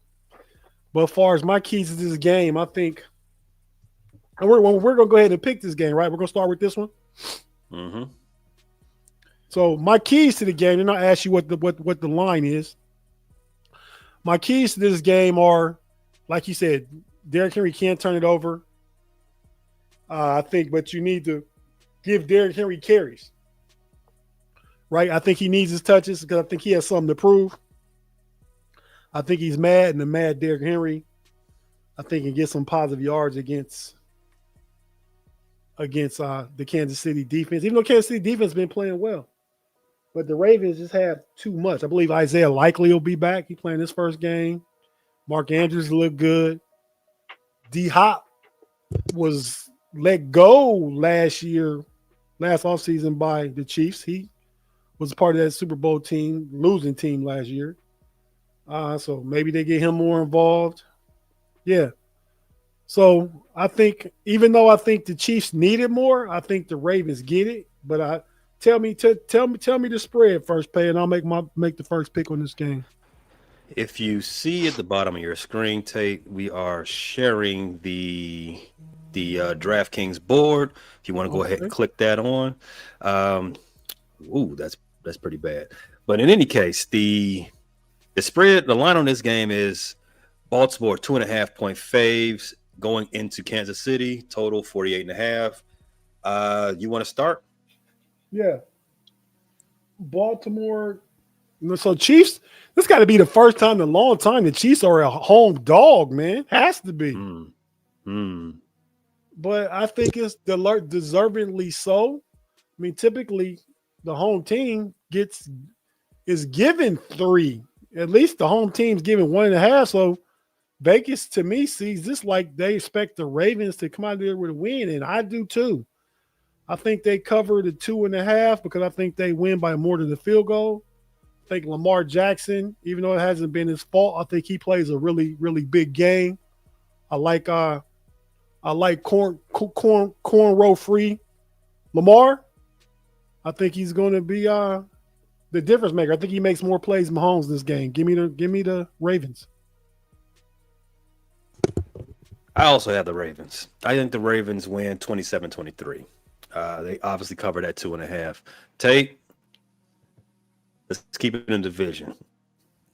But as far as my keys to this game, I think and we're going to go ahead and pick this game, right? We're going to start with this one. Mm-hmm. So my keys to the game, and I'll ask you what the line is. My keys to this game are, like you said, Derrick Henry can't turn it over. I think, but you need to give Derrick Henry carries. Right? I think he needs his touches because I think he has something to prove. I think he's mad, and the mad Derrick Henry, I think, can get some positive yards against the Kansas City defense, even though Kansas City defense has been playing well. But the Ravens just have too much. I believe Isaiah Likely will be back. He's playing his first game. Mark Andrews looked good. D-Hop was let go last offseason by the Chiefs. He was part of that Super Bowl team, losing team last year. So maybe they get him more involved. Yeah. So I think, even though I think the Chiefs need it more, I think the Ravens get it. But tell me the spread first, Pay, and I'll make the first pick on this game. If you see at the bottom of your screen, Tate, we are sharing the DraftKings board. If you want to go ahead and click that on. That's pretty bad. But in any case, the spread, the line on this game is Baltimore 2.5-point faves going into Kansas City, total 48.5. You want to start? Yeah. Baltimore. So Chiefs, this got to be the first time in a long time the Chiefs are a home dog, man. Has to be. But I think it's deservingly so. I mean, typically the home team is given 3. At least the home team's given 1.5. So Vegas, to me, sees this like they expect the Ravens to come out there with a win, and I do too. I think they cover the 2.5 because I think they win by more than the field goal. I think Lamar Jackson, even though it hasn't been his fault, I think he plays a really, really big game. I like cornrow free Lamar. I think he's going to be the difference maker. I think he makes more plays than Mahomes this game. Give me the Ravens. I also have the Ravens. I think the Ravens win 27-23. They obviously cover that 2.5. Tate, let's keep it in division.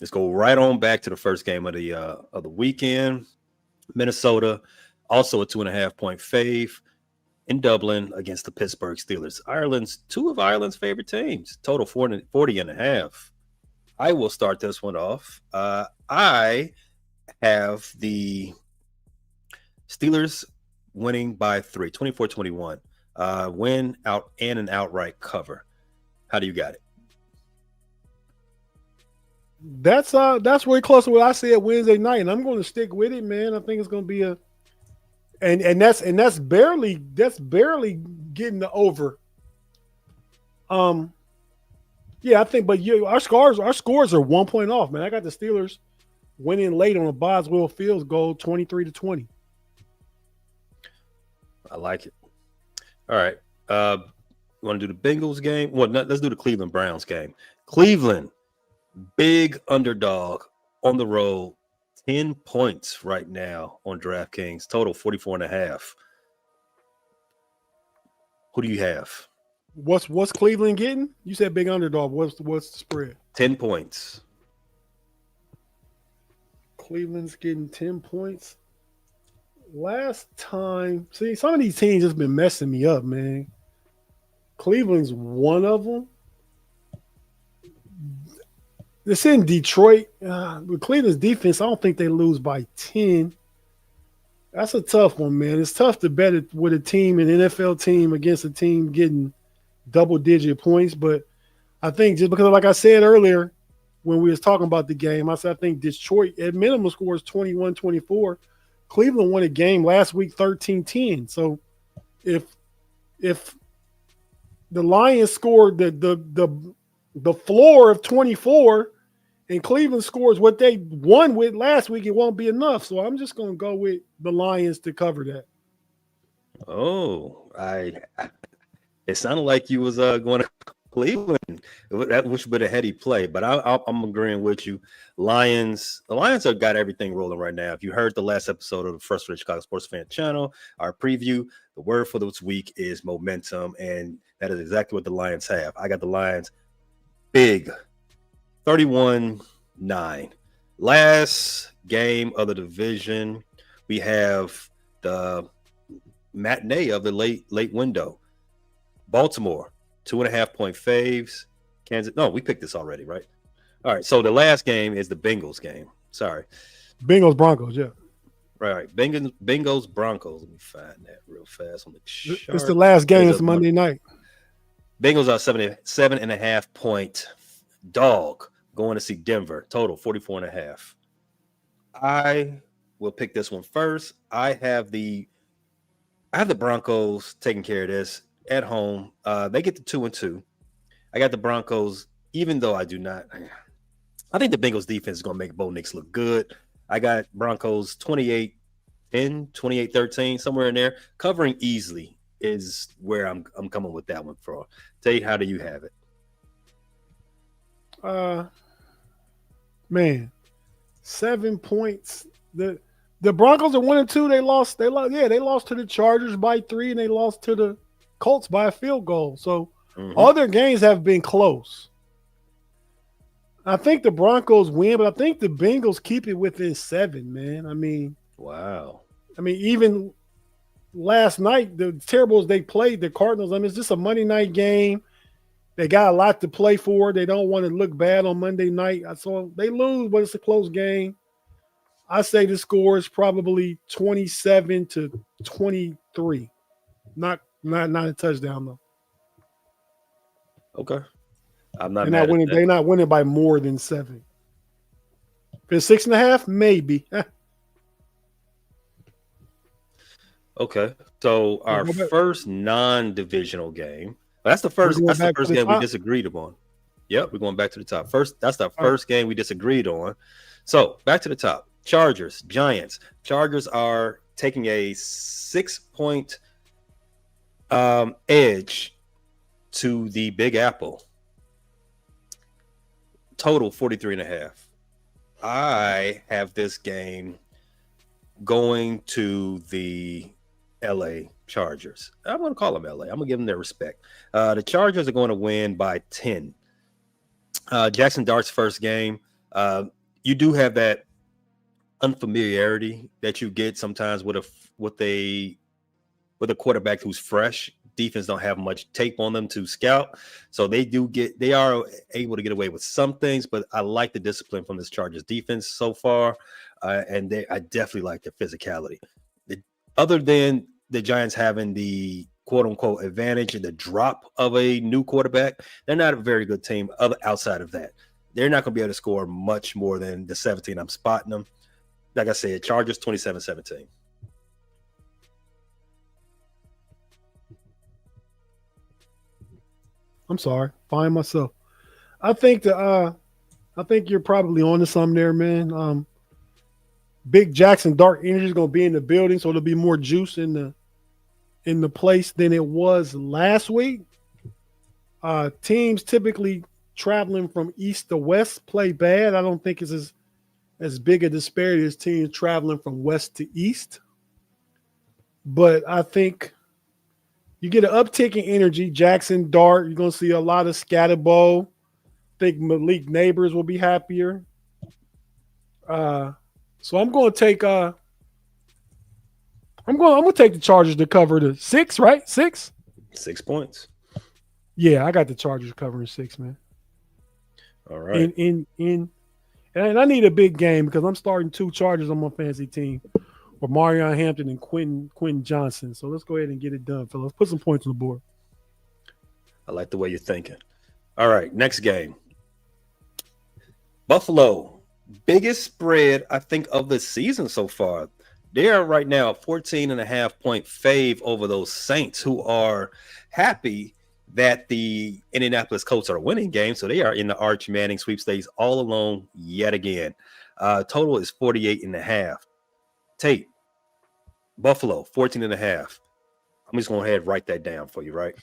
Let's go right on back to the first game of the weekend. Minnesota, also a 2.5-point fave in Dublin against the Pittsburgh Steelers. Two of Ireland's favorite teams, total 40.5. I will start this one off. I have the Steelers winning by 3, 24-21. Win out and an outright cover. How do you got it? That's really close to what I said Wednesday night, and I'm going to stick with it, man. I think it's going to be and that's barely getting the over. Yeah, I think, but our scores are 1 point off, man. I got the Steelers winning late on a Boswell Fields goal, 23-20. I like it. All right. You want to do the Bengals game? Well, let's do the Cleveland Browns game. Cleveland, big underdog on the road, 10 points right now on DraftKings, total 44.5. Who do you have? What's Cleveland getting? You said big underdog. What's the spread? 10 points. Cleveland's getting 10 points. Last time, see, some of these teams just been messing me up, man. Cleveland's one of them. It's in Detroit. With Cleveland's defense, I don't think they lose by 10. That's a tough one, man. It's tough to bet it with a team, an NFL team, against a team getting double-digit points. But I think just because, like I said earlier when we was talking about the game, I said I think Detroit at minimum scores 21-24. Cleveland won a game last week 13-10. So if the Lions scored the floor of 24 and Cleveland scores what they won with last week, it won't be enough. So I'm just going to go with the Lions to cover that. Oh, it sounded like you was going to Cleveland, which would a heady play, but I'm agreeing with you. The Lions have got everything rolling right now. If you heard the last episode of the Frustrated Chicago Sports Fan channel, our preview, the word for this week is momentum, and that is exactly what the Lions have. I got the Lions big, 31-9. Last game of the division, we have the matinee of the late window. Baltimore, 2.5-point faves. Kansas. No, we picked this already, right? All right. So the last game is the Bengals game. Sorry. Bengals Broncos, yeah. Right. Bengals Broncos. Let me find that real fast on the chart. It's the last game. It's Monday night. Bengals are 7.5-point dog going to see Denver. Total 44.5. I will pick this one first. I have the Broncos taking care of this at home. They get to 2-2. I got the Broncos, even though I do not. I think the Bengals defense is going to make Bo Nix look good. I got Broncos 28-10, 28-13, somewhere in there. Covering easily is where I'm coming with that one for. Tate, how do you have it? Man, 7 points. The Broncos are 1-2. They lost. They lost to the Chargers by 3, and they lost to the Colts by a field goal. So all their games have been close. I think the Broncos win, but I think the Bengals keep it within 7, man. I mean, wow. I mean, even last night, the terribles they played, the Cardinals, I mean, it's just a Monday night game. They got a lot to play for. They don't want to look bad on Monday night. So they lose, but it's a close game. I say the score is probably 27-23. Not a touchdown though. Okay. I'm not They're mad not winning. at that. They're not winning by more than 7. If it's 6.5, maybe. Okay. So our first non-divisional game. That's the first game we disagreed upon. Yep, we're going back to the top. That's the first game we disagreed on. So back to the top. Chargers, Giants. Chargers are taking a 6-point edge to the Big Apple. Total 43.5. I have this game going to the LA Chargers. I'm going to call them LA. I'm going to give them their respect. The Chargers are going to win by 10. Jackson Dart's first game. You do have that unfamiliarity that you get sometimes with a quarterback who's fresh. Defense don't have much tape on them to scout, so they are able to get away with some things. But I like the discipline from this Chargers defense so far, and I definitely like the physicality. Other than the Giants having the quote unquote advantage in the drop of a new quarterback, they're not a very good team. Outside of that, they're not going to be able to score much more than the 17 I'm spotting them. Like I said, Chargers 27-17. I'm sorry. Find myself. I think you're probably on to something there, man. Big Jackson Dart energy is going to be in the building, so there'll be more juice in the place than it was last week. Teams typically traveling from east to west play bad. I don't think it's as big a disparity as teams traveling from west to east. But I think you get an uptick in energy. Jackson Dart, you're going to see a lot of Scatterbo. I think Malik Neighbors will be happier. So I'm going to take I'm going to take the Chargers to cover the 6, right? 6? 6 points. Yeah, I got the Chargers covering 6, man. All right. And I need a big game because I'm starting 2 Chargers on my fantasy team with Marion Hampton and Quentin Johnson. So let's go ahead and get it done, fellas. Put some points on the board. I like the way you're thinking. All right, next game. Buffalo, biggest spread, I think, of the season so far. They are right now a 14.5-point fave over those Saints, who are happy that the Indianapolis Colts are winning games. So they are in the Arch Manning sweepstakes all alone yet again. Total is 48.5. Tate, Buffalo, 14.5. I'm just going to go ahead and write that down for you, right?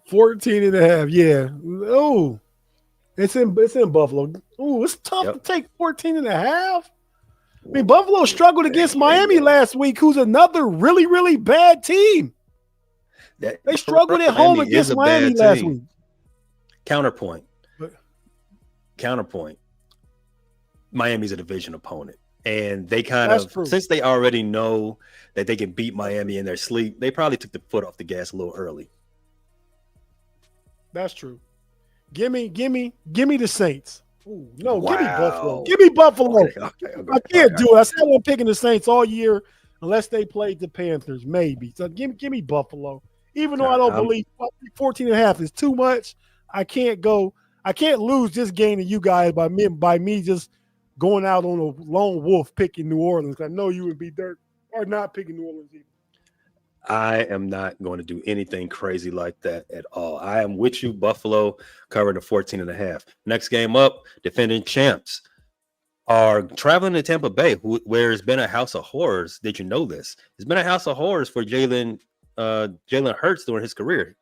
14 and a half. Yeah. Oh, it's in Buffalo. Oh, it's tough to take 14 and a half. I mean, Buffalo struggled against Miami last week, who's another really, really bad team. They struggled at home against Miami last week. Counterpoint. Miami's a division opponent. And they since they already know that they can beat Miami in their sleep, they probably took the foot off the gas a little early. That's true. Give me the Saints. Ooh, no, wow. Give me Buffalo. Give me Buffalo. Okay. I can't do it. I said I'm picking the Saints all year unless they played the Panthers, maybe. So give me Buffalo. Even though I don't believe 14 and a half is too much, I can't lose this game to you guys by me just going out on a lone wolf picking New Orleans. I know you would be not picking New Orleans either. I am not going to do anything crazy like that at all. I am with you, Buffalo, covering the 14 and a half. Next game up, defending champs are traveling to Tampa Bay, where it's been a house of horrors. Did you know this? It's been a house of horrors for Jalen Hurts during his career.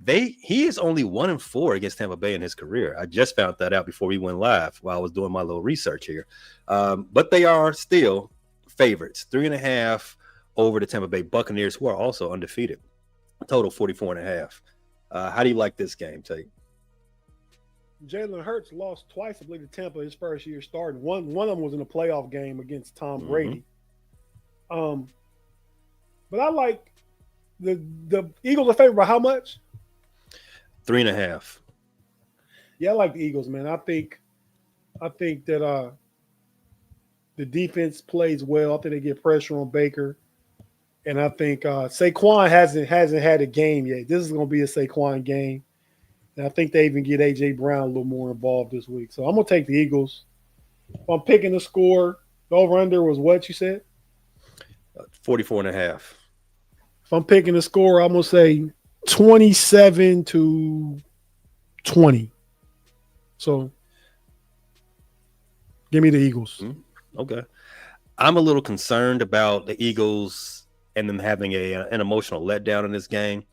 He is only 1-4 against Tampa Bay in his career. I just found that out before we went live while I was doing my little research here. But they are still favorites, 3.5 over the Tampa Bay Buccaneers, who are also undefeated. Total 44.5. How do you like this game, Tate? Jalen Hurts lost twice, I believe, to Tampa his first year starting. One of them was in a playoff game against Tom Brady. But I like the Eagles are favored by how much? 3.5. Yeah, I like the Eagles, man. I think that the defense plays well. I think they get pressure on Baker. And I think Saquon hasn't had a game yet. This is going to be a Saquon game. And I think they even get A.J. Brown a little more involved this week. So I'm going to take the Eagles. If I'm picking the score, the over-under was what you said? 44.5. If I'm picking the score, I'm going to say 27-20. So give me the Eagles. Okay. I'm a little concerned about the Eagles and them having an emotional letdown in this game.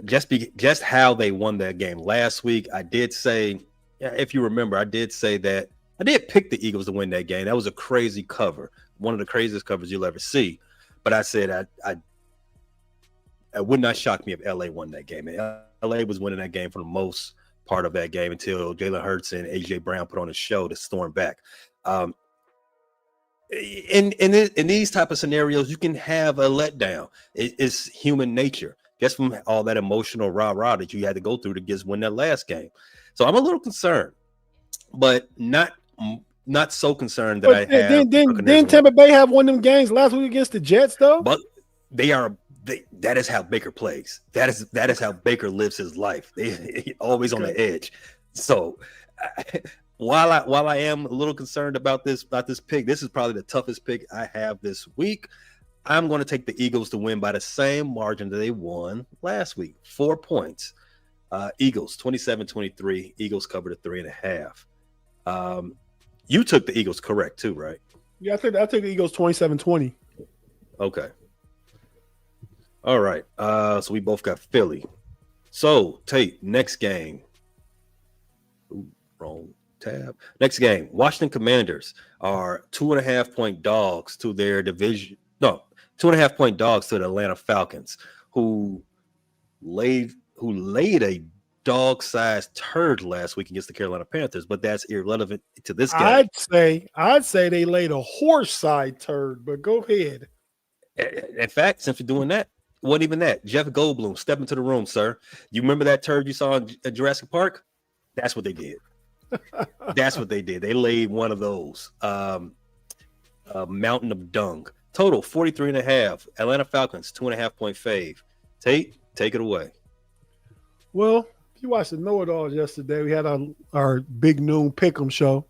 Just how they won that game last week. I did say, if you remember, I did say that I did pick the Eagles to win that game. That was a crazy cover, one of the craziest covers you'll ever see. But I said it would not shock me if LA won that game. And LA was winning that game for the most part of that game until Jalen Hurts and A.J. Brown put on a show to storm back. In these type of scenarios, you can have a letdown. It's human nature. Just from all that emotional rah-rah that you had to go through to just win that last game. So I'm a little concerned, but not so concerned that I have. Didn't Tampa Bay have one of them games last week against the Jets, though? But that is how Baker plays. That is how Baker lives his life. He's always on the edge. So while I am a little concerned about this pick, this is probably the toughest pick I have this week. I'm going to take the Eagles to win by the same margin that they won last week, 4 points. Eagles 27-23. Eagles covered at 3.5. You took the Eagles correct too, right? Yeah, I took the Eagles 27-20. Okay. All right. So we both got Philly. So Tate, next game. Ooh, wrong tab. Next game. Washington Commanders are 2.5-point dogs to their division. No, 2.5-point dogs to the Atlanta Falcons, who laid a dog-sized turd last week against the Carolina Panthers, but that's irrelevant to this game. I'd say they laid a horse-sized turd, but go ahead. In fact, since we're doing that, it wasn't even that. Jeff Goldblum, step into the room, sir. You remember that turd you saw in Jurassic Park? That's what they did. That's what they did. They laid one of those. A mountain of dung. Total 43.5. Atlanta Falcons 2.5-point fave. Tate, take it away. Well, if you watched the Know-It-Alls yesterday, we had our big noon pick'em show.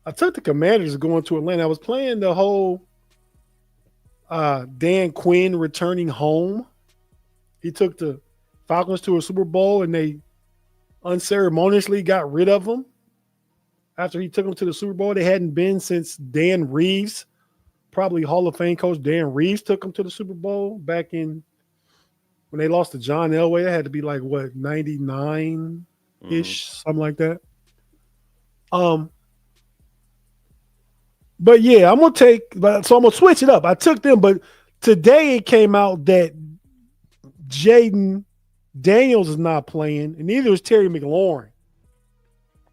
I took the Commanders going to Atlanta. I was playing the whole Dan Quinn returning home. He took the Falcons to a Super Bowl, and they unceremoniously got rid of him after he took them to the Super Bowl. They hadn't been since Dan Reeves. Probably Hall of Fame coach Dan Reeves took him to the Super Bowl back in when they lost to John Elway, it had to be like what 99 ish, something like that. But yeah, I'm gonna switch it up. I took them, but today it came out that Jaden Daniels is not playing, and neither is Terry McLaurin.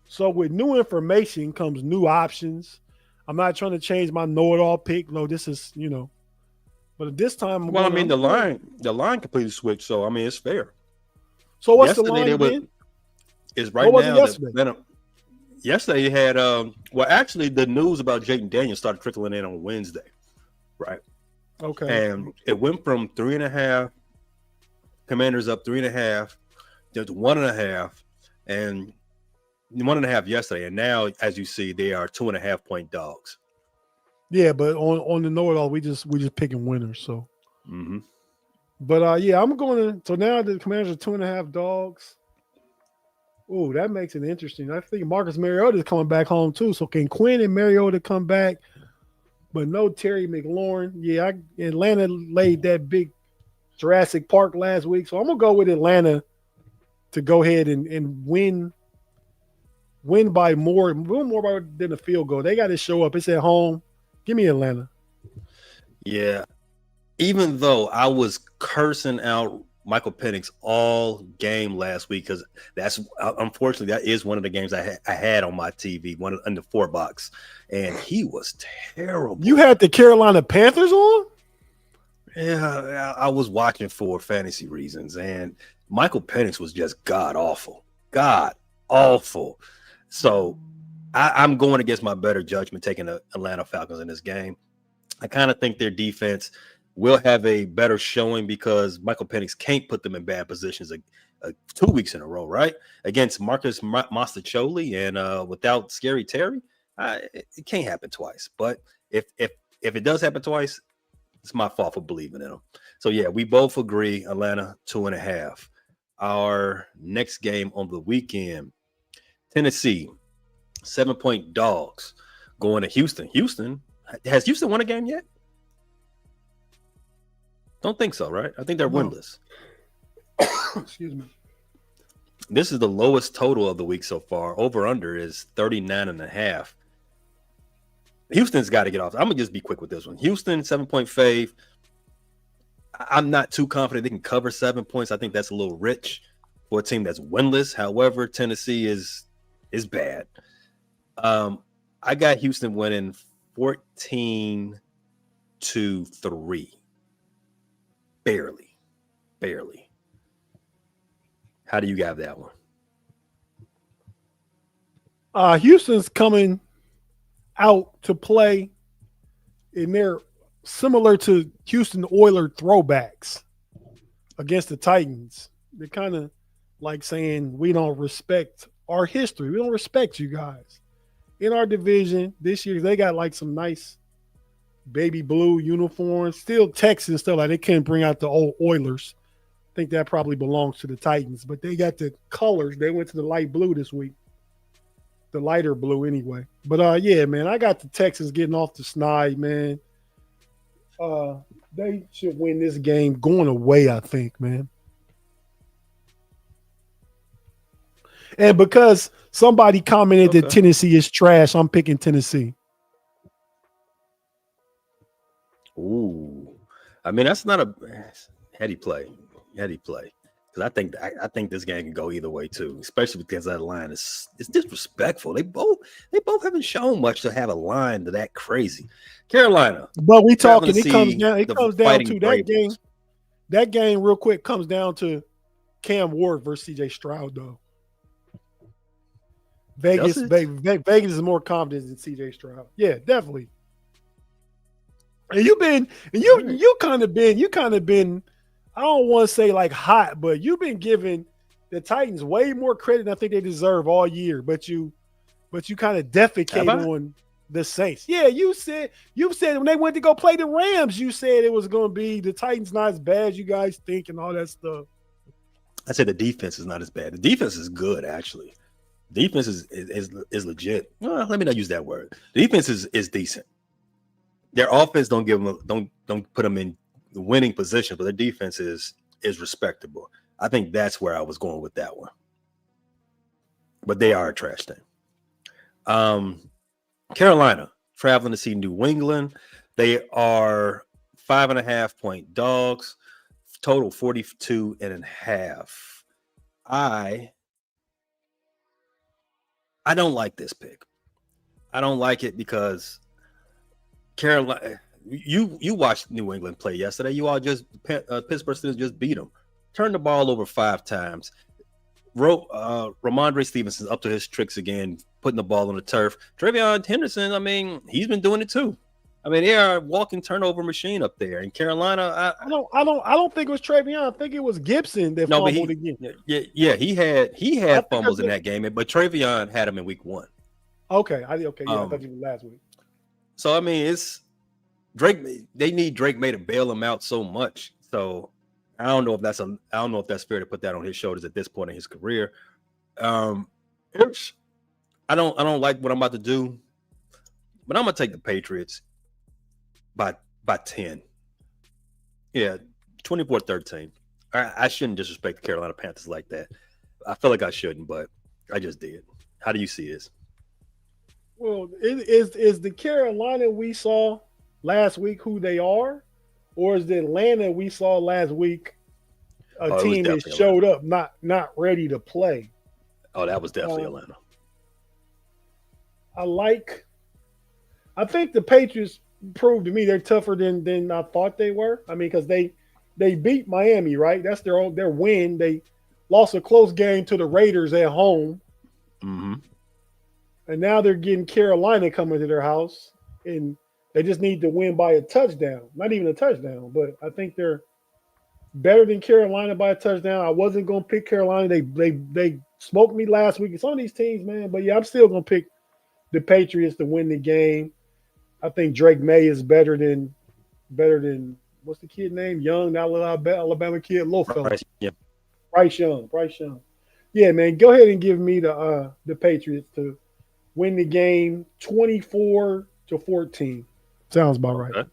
So with new information comes new options. I'm not trying to change my know-it-all pick. No, this is, but this time, the line completely switched. So I mean, it's fair. So what's the line again? Is right what was now. It yesterday? Yesterday you had actually the news about Jaden Daniels started trickling in on Wednesday, right? Okay. And it went from 3.5. Commanders up 3.5, to 1.5, and 1.5 yesterday, and now, as you see, they are 2.5-point dogs. Yeah, but on the know-it-all, we just picking winners. So, but yeah, I'm going to. So now the Commanders are 2.5 dogs. Oh, that makes it interesting. I think Marcus Mariota is coming back home too. So can Quinn and Mariota come back? But no Terry McLaurin. Yeah, Atlanta laid that big Jurassic Park last week, so I'm gonna go with Atlanta to go ahead and win by more than a field goal. They got to show up. It's at home. Give me Atlanta. Yeah, even though I was cursing out Michael Penix all game last week, because that's unfortunately that is one of the games I had on my TV, one in the 4 box, and he was terrible. You had the Carolina Panthers on? Yeah, I was watching for fantasy reasons, and Michael Penix was just god awful. So I'm going against my better judgment, taking the Atlanta Falcons in this game. I kind of think their defense will have a better showing because Michael Penix can't put them in bad positions 2 weeks in a row, right? Against Marcus Mastacholi and without Scary Terry, it can't happen twice. But if it does happen twice, it's my fault for believing in them. So, yeah, we both agree Atlanta 2.5. Our next game on the weekend, Tennessee, 7-point dogs going to Houston. Has Houston won a game yet? Don't think so, right? I think they're winless. Excuse me. This is the lowest total of the week so far. Over-under is 39.5. Houston's got to get off. I'm going to just be quick with this one. Houston, 7-point fave. I'm not too confident they can cover 7 points. I think that's a little rich for a team that's winless. However, Tennessee is bad. I got Houston winning 14-3. Barely. How do you have that one? Houston's coming out to play, and they're similar to Houston Oilers throwbacks against the Titans. They're kind of like saying, we don't respect our history. We don't respect you guys. In our division this year, they got like some nice baby blue uniforms, still Texans stuff. Like they couldn't bring out the old Oilers. I think that probably belongs to the Titans, but they got the colors. They went to the light blue this week. The lighter blue anyway. But yeah, man, I got the Texans getting off the snide, man. They should win this game going away, I think, man. And because somebody commented that Tennessee is trash, I'm picking Tennessee. Ooh. I mean, that's not a heady play. Because I think this game can go either way too, especially because that line is disrespectful. They both haven't shown much to have a line that crazy. Carolina, but we talking. It comes down to that Ravens. game. That game, real quick, comes down to Cam Ward versus C.J. Stroud, though. Vegas is more confident than C.J. Stroud. Yeah, definitely. And you kind of been. I don't want to say like hot, but you've been giving the Titans way more credit than I think they deserve all year. But you kind of defecate on the Saints. Yeah, you said when they went to go play the Rams, you said it was going to be the Titans not as bad as you guys think and all that stuff. I said the defense is not as bad. The defense is good, actually. Defense is legit. Well, let me not use that word. The defense is decent. Their offense don't put them in the winning position, but their defense is is respectable. I think that's where I was going with that one. But they are a trash team. Carolina traveling to see New England. They are 5.5-point dogs, total 42.5. I don't like this pick. I don't like it because Carolina. You watched New England play yesterday. You all Pittsburgh Steelers just beat them. Turned the ball over 5 times. Ramondre Stevenson's up to his tricks again, putting the ball on the turf. Travion Henderson, I mean, he's been doing it too. I mean, they are a walking turnover machine up there. In Carolina, I don't think it was Travion. I think it was Gibson that fumbled again. Yeah, he had fumbles in that game, but Travion had him in week 1. Okay, I thought you were last week. So I mean, it's Drake. They need Drake May to bail him out so much. So I don't know if that's fair to put that on his shoulders at this point in his career. I don't like what I'm about to do, but I'm gonna take the Patriots by 10. Yeah, 24-13. I shouldn't disrespect the Carolina Panthers like that. I feel like I shouldn't, but I just did. How do you see this? Well, is the Carolina we saw last week who they are, or is the Atlanta we saw last week a team that showed up not ready to play? Oh, that was definitely Atlanta. I think the Patriots proved to me they're tougher than I thought they were. I mean, because they beat Miami, right? That's their win. They lost a close game to the Raiders at home. Mm-hmm. And now they're getting Carolina coming to their house, and they just need to win by a touchdown. Not even a touchdown, but I think they're better than Carolina by a touchdown. I wasn't going to pick Carolina. They smoked me last week. Some of these teams, man. But, yeah, I'm still going to pick the Patriots to win the game. I think Drake May is better than what's the kid name? Young, that little Alabama kid, little fella. Bryce Young. Yeah, man, go ahead and give me the Patriots to win the game 24-14. Sounds about right. Okay.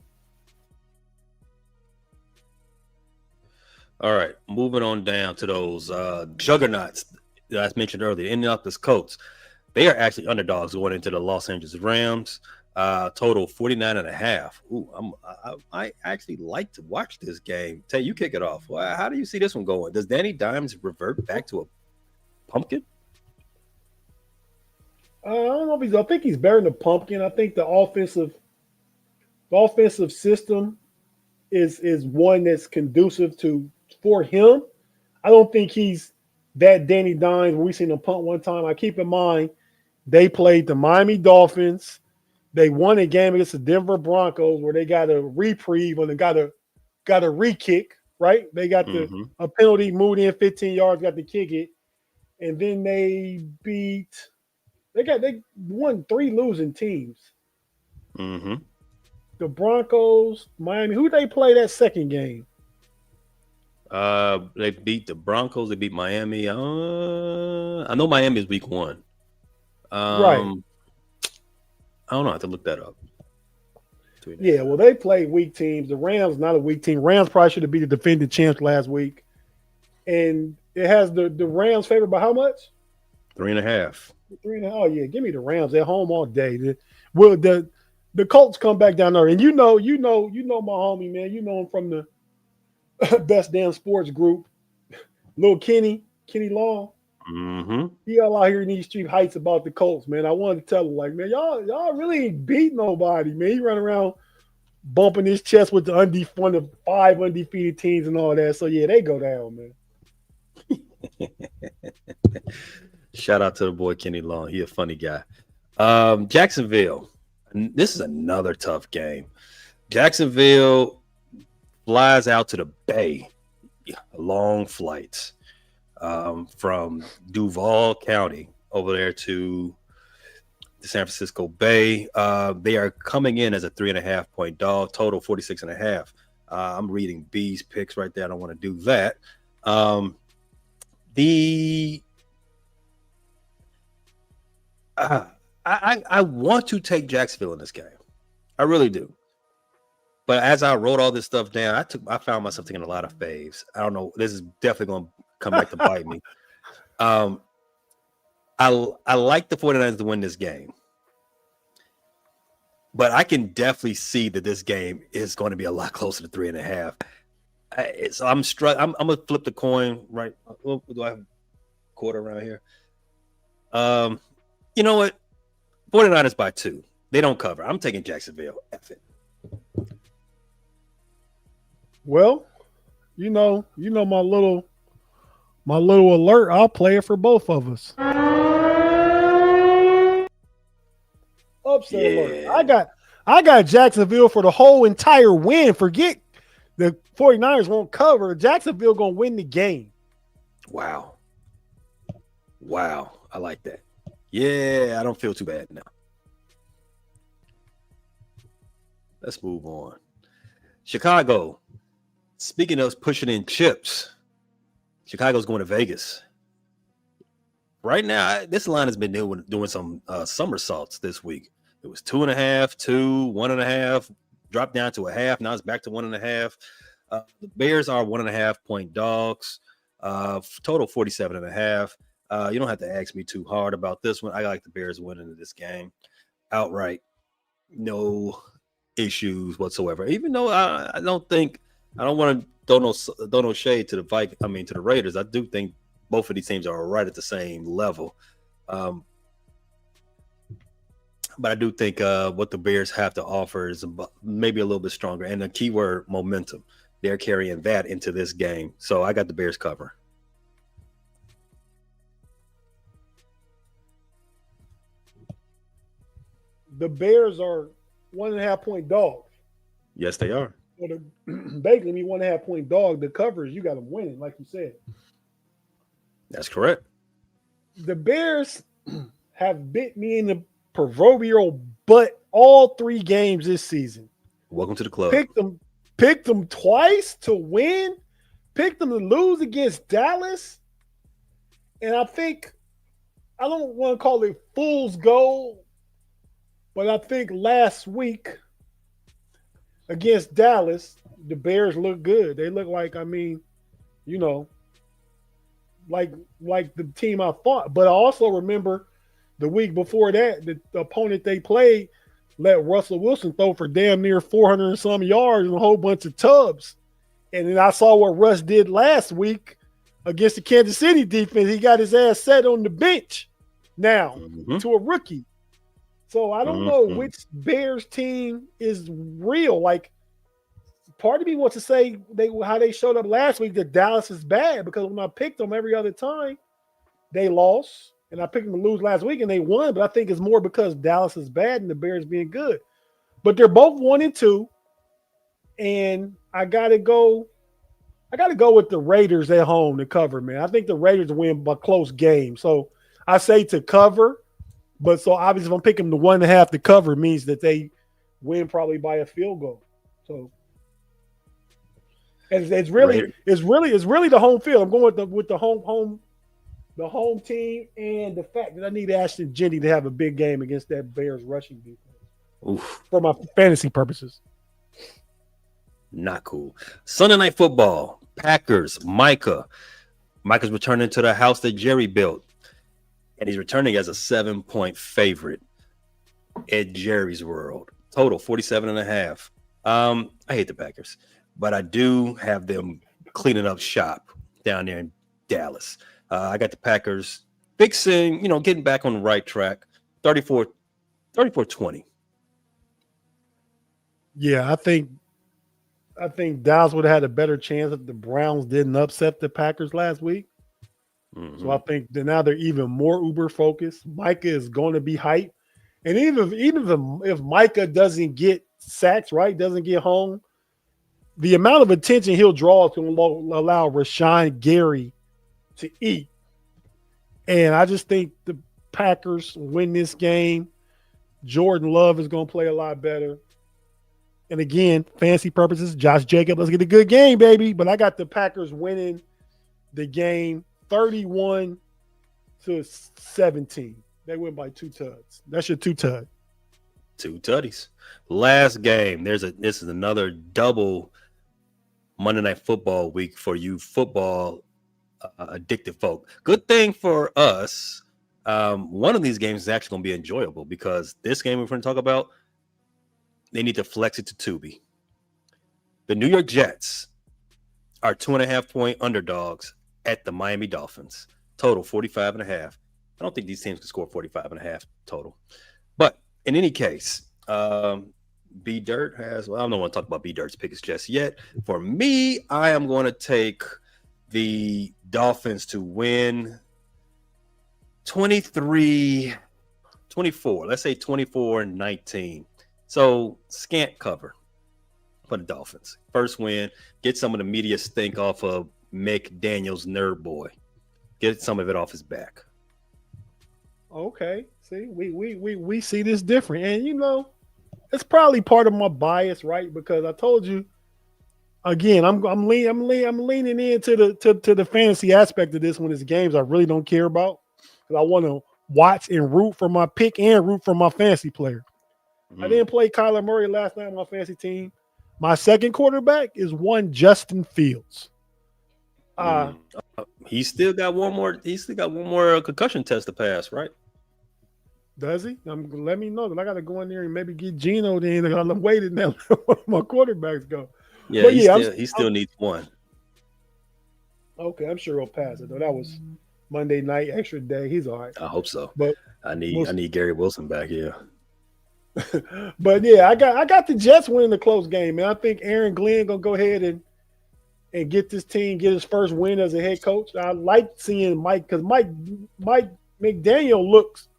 All right, moving on down to those juggernauts that I mentioned earlier, Indianapolis Colts. They are actually underdogs going into the Los Angeles Rams. Total 49.5. Ooh, I actually like to watch this game. Tay, you kick it off. How do you see this one going? Does Danny Dimes revert back to a pumpkin? I don't know if I think he's better than a pumpkin. I think the offensive system is one that's conducive for him. I don't think he's that Danny Dimes. We seen him punt one time. I keep in mind they played the Miami Dolphins. They won a game against the Denver Broncos where they got a reprieve and they got a re-kick, right? They got a penalty, moved in 15 yards, got to kick it, and then they won 3 losing teams. Mm-hmm. The Broncos, Miami. Who they play that second game? They beat the Broncos. They beat Miami. I know Miami is week 1. Right. I don't know. I have to look that up. Yeah, well, they played weak teams. The Rams, not a weak team. Rams probably should have beat the defending champs last week. And it has the Rams favored by how much? 3.5. 3.5. Oh, yeah. Give me the Rams at home all day. The Colts come back down there. And you know my homie, man. You know him from the Best Damn Sports Group. Little Kenny Long. Mm-hmm. He all out here in these street heights about the Colts, man. I wanted to tell him, like, man, y'all really ain't beat nobody, man. He run around bumping his chest with one of the 5 undefeated teams and all that. So yeah, they go down, man. Shout out to the boy Kenny Long. He a funny guy. Jacksonville. This is another tough game. Jacksonville flies out to the Bay. Long flights. From Duval County over there to the San Francisco Bay. They are coming in as a 3.5-point dog, total 46.5. I'm reading B's picks right there. I don't want to do that. I want to take Jacksonville in this game. I really do. But as I wrote all this stuff down, I found myself taking a lot of faves. I don't know. This is definitely going to come back to bite me. I like the 49ers to win this game. But I can definitely see that this game is going to be a lot closer to 3.5. So I'm gonna flip the coin, right? Do I have a quarter around here? You know what? 49ers by 2. They don't cover. I'm taking Jacksonville. F it. Well, you know my little alert. I'll play it for both of us. Upset alert. I got Jacksonville for the whole entire win. Forget the 49ers won't cover. Jacksonville gonna win the game. Wow. I like that. Yeah, I don't feel too bad now. Let's move on. Chicago. Speaking of pushing in chips, Chicago's going to Vegas. Right now, this line has been doing some somersaults this week. It was 2.5, 2, 1.5, dropped down to a half. Now it's back to 1.5. The Bears are 1.5 point dogs. Total 47.5. You don't have to ask me too hard about this one. I like the Bears winning this game outright. No issues whatsoever. Even though I don't want to throw no shade to the Vikings. I mean to the Raiders. I do think both of these teams are right at the same level. But I do think what the Bears have to offer is maybe a little bit stronger. And the keyword momentum. They're carrying that into this game. So I got the Bears cover. The Bears are 1.5 point dogs. Yes, they are. So basically, me 1.5 point dog. The covers, you got them winning, like you said. That's correct. The Bears have bit me in the proverbial butt all 3 games this season. Welcome to the club. Picked them twice to win. Picked them to lose against Dallas. And I think, I don't want to call it fool's gold, but I think last week against Dallas, the Bears look good. They look like, like the team I fought. But I also remember the week before that, the opponent they played let Russell Wilson throw for damn near 400 and some yards and a whole bunch of tubs. And then I saw what Russ did last week against the Kansas City defense. He got his ass set on the bench now to a rookie. So I don't know which Bears team is real. Like, part of me wants to say how they showed up last week that Dallas is bad, because when I picked them every other time, they lost. And I picked them to lose last week and they won. But I think it's more because Dallas is bad and the Bears being good. But they're both 1-2. And I gotta go with the Raiders at home to cover, man. I think the Raiders win by close game. So I say to cover. But so obviously, if I'm picking the 1.5 to cover, means that they win probably by a field goal. So it's really the home field. I'm going with the home team, and the fact that I need Ashton Jennings to have a big game against that Bears rushing defense for my fantasy purposes. Not cool. Sunday Night Football. Packers. Micah's returning to the house that Jerry built. And he's returning as a 7-point favorite at Jerry's World. Total 47.5. I hate the Packers, but I do have them cleaning up shop down there in Dallas. I got the Packers fixing, getting back on the right track. 34-20. Yeah, I think Dallas would have had a better chance if the Browns didn't upset the Packers last week. So I think that now they're even more uber focused. Micah is going to be hyped. And even if Micah doesn't get sacks, right, doesn't get home, the amount of attention he'll draw to allow Rashawn Gary to eat. And I just think the Packers win this game. Jordan Love is going to play a lot better. And again, fancy purposes, Josh Jacobs, let's get a good game, baby. But I got the Packers winning the game 31-17. They win by 2 tuds. That's your 2 tud. 2 tutties. Last game. This is another double Monday Night Football week for you football addicted folk. Good thing for us. One of these games is actually going to be enjoyable because this game we're going to talk about, they need to flex it to Tubi. The New York Jets are 2.5-point underdogs at the Miami Dolphins. Total 45.5. I don't think these teams can score 45.5 total. But in any case, B Dirt has, well, I don't want to talk about B Dirt's picks just yet. For me, I am going to take the Dolphins to win 23-24. Let's say 24-19. So scant cover for the Dolphins. First win, get some of the media stink off of McDaniel's nerd boy. Get some of it off his back. Okay. See, we see this different. And, you know, it's probably part of my bias, right? Because I told you, again, I'm leaning into the fantasy aspect of this when it's games I really don't care about. Because I want to watch and root for my pick and root for my fantasy player. I didn't play Kyler Murray last night on my fantasy team. My second quarterback is one Justin Fields. He still got one more. He still got one more concussion test to pass, right? Does he? Let me know. I got to go in there and maybe get Geno. Then I'm waiting now. My quarterbacks go. Yeah, but he still needs one. Okay, I'm sure he'll pass it though. That was Monday night, extra day. He's all right. I hope so. But I need Gary Wilson back here. But yeah, I got the Jets winning the close game, man. I think Aaron Glenn gonna go ahead and get this team, get his first win as a head coach. I like seeing Mike because Mike McDaniel looks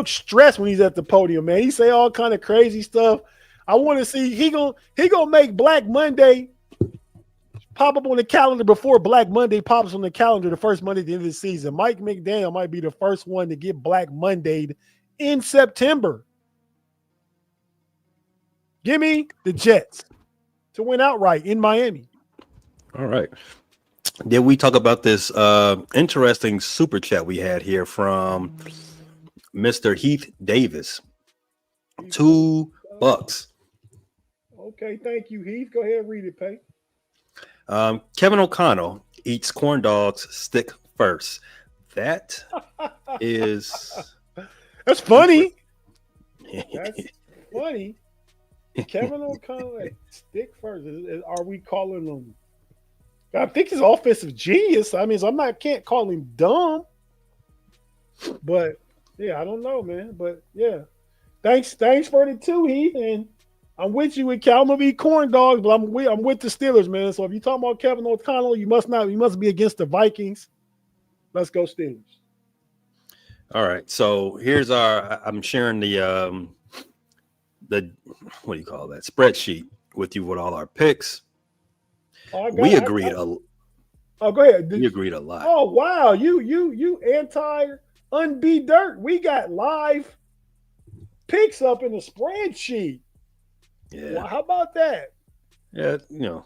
stressed when he's at the podium, man. He say all kind of crazy stuff. I want to see he gonna make Black Monday pop up on the calendar before Black Monday pops on the calendar the first Monday at the end of the season. Mike McDaniel might be the first one to get Black Monday in September. Give me the Jets to win outright in Miami. All right. Did we talk about this interesting super chat we had here from Mr. Heath Davis? $2. Okay, thank you, Heath. Go ahead and read it, Pay. Kevin O'Connell eats corn dogs stick first. That is that's funny. That's funny. Kevin O'Connell stick first. Are we calling him? I think he's offensive genius. I mean, so can't call him dumb. But yeah, I don't know, man. But yeah, thanks for the 2, Heath. And I'm with you with Cal. I'm gonna be corn dogs, but I'm with the Steelers, man. So if you're talking about Kevin O'Connell, you must be against the Vikings. Let's go Steelers. All right. So here's I'm sharing the what do you call that spreadsheet with you with all our picks. We agreed go ahead. We agreed a lot. Oh wow, you anti unbeat dirt. We got live picks up in the spreadsheet. Yeah. Well, how about that? Yeah, in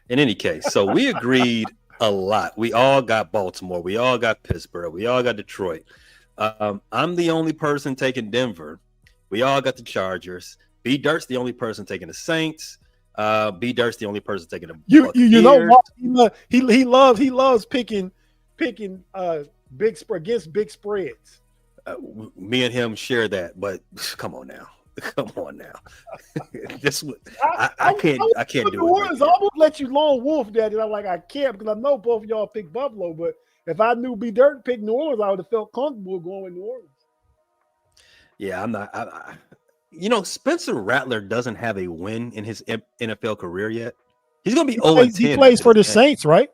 any case, so we agreed a lot. We all got Baltimore. We all got Pittsburgh. We all got Detroit. I'm the only person taking Denver. We all got the Chargers. B Dirt's the only person taking the Saints. B Dirt's the only person taking the you know what he loves picking big spread against big spreads. Me and him share that, but come on now. I can't do it. I almost let you lone wolf that, and I'm like, I can't because I know both of y'all picked Buffalo, but if I knew B Dirt picked New Orleans, I would have felt comfortable going with New Orleans. Yeah, I'm not. Spencer Rattler doesn't have a win in his NFL career yet. He's going to be 0-10. He plays for the Saints, right?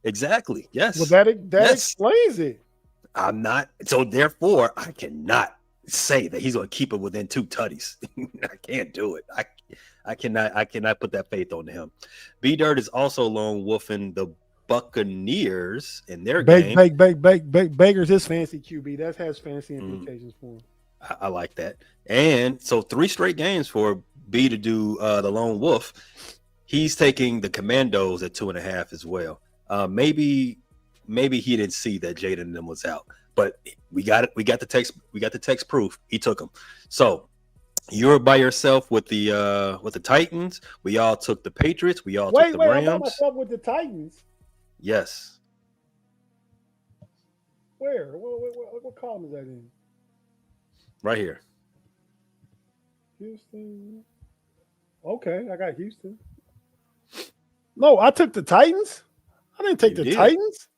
Exactly. Yes. Well, that explains it. I'm not. So therefore, I cannot say that he's going to keep it within 2 tutties. I can't do it. I cannot put that faith on him. B Dirt is also lone wolfing the Buccaneers in their game. Baker's his fantasy QB. That has fantasy implications for him. I like that. And so 3 straight games for B to do the lone wolf. He's taking the Commandos at 2.5 as well. Maybe he didn't see that Jaden and them was out, but we got it. We got the text proof. He took them. So You're by yourself with the Titans. We all took the Patriots. We all took the I'm by Rams. myself with the Titans. Yes. Where? What column is that in? Right here. Houston. Okay, I got Houston. No, I took the Titans. I didn't take You the did. Titans.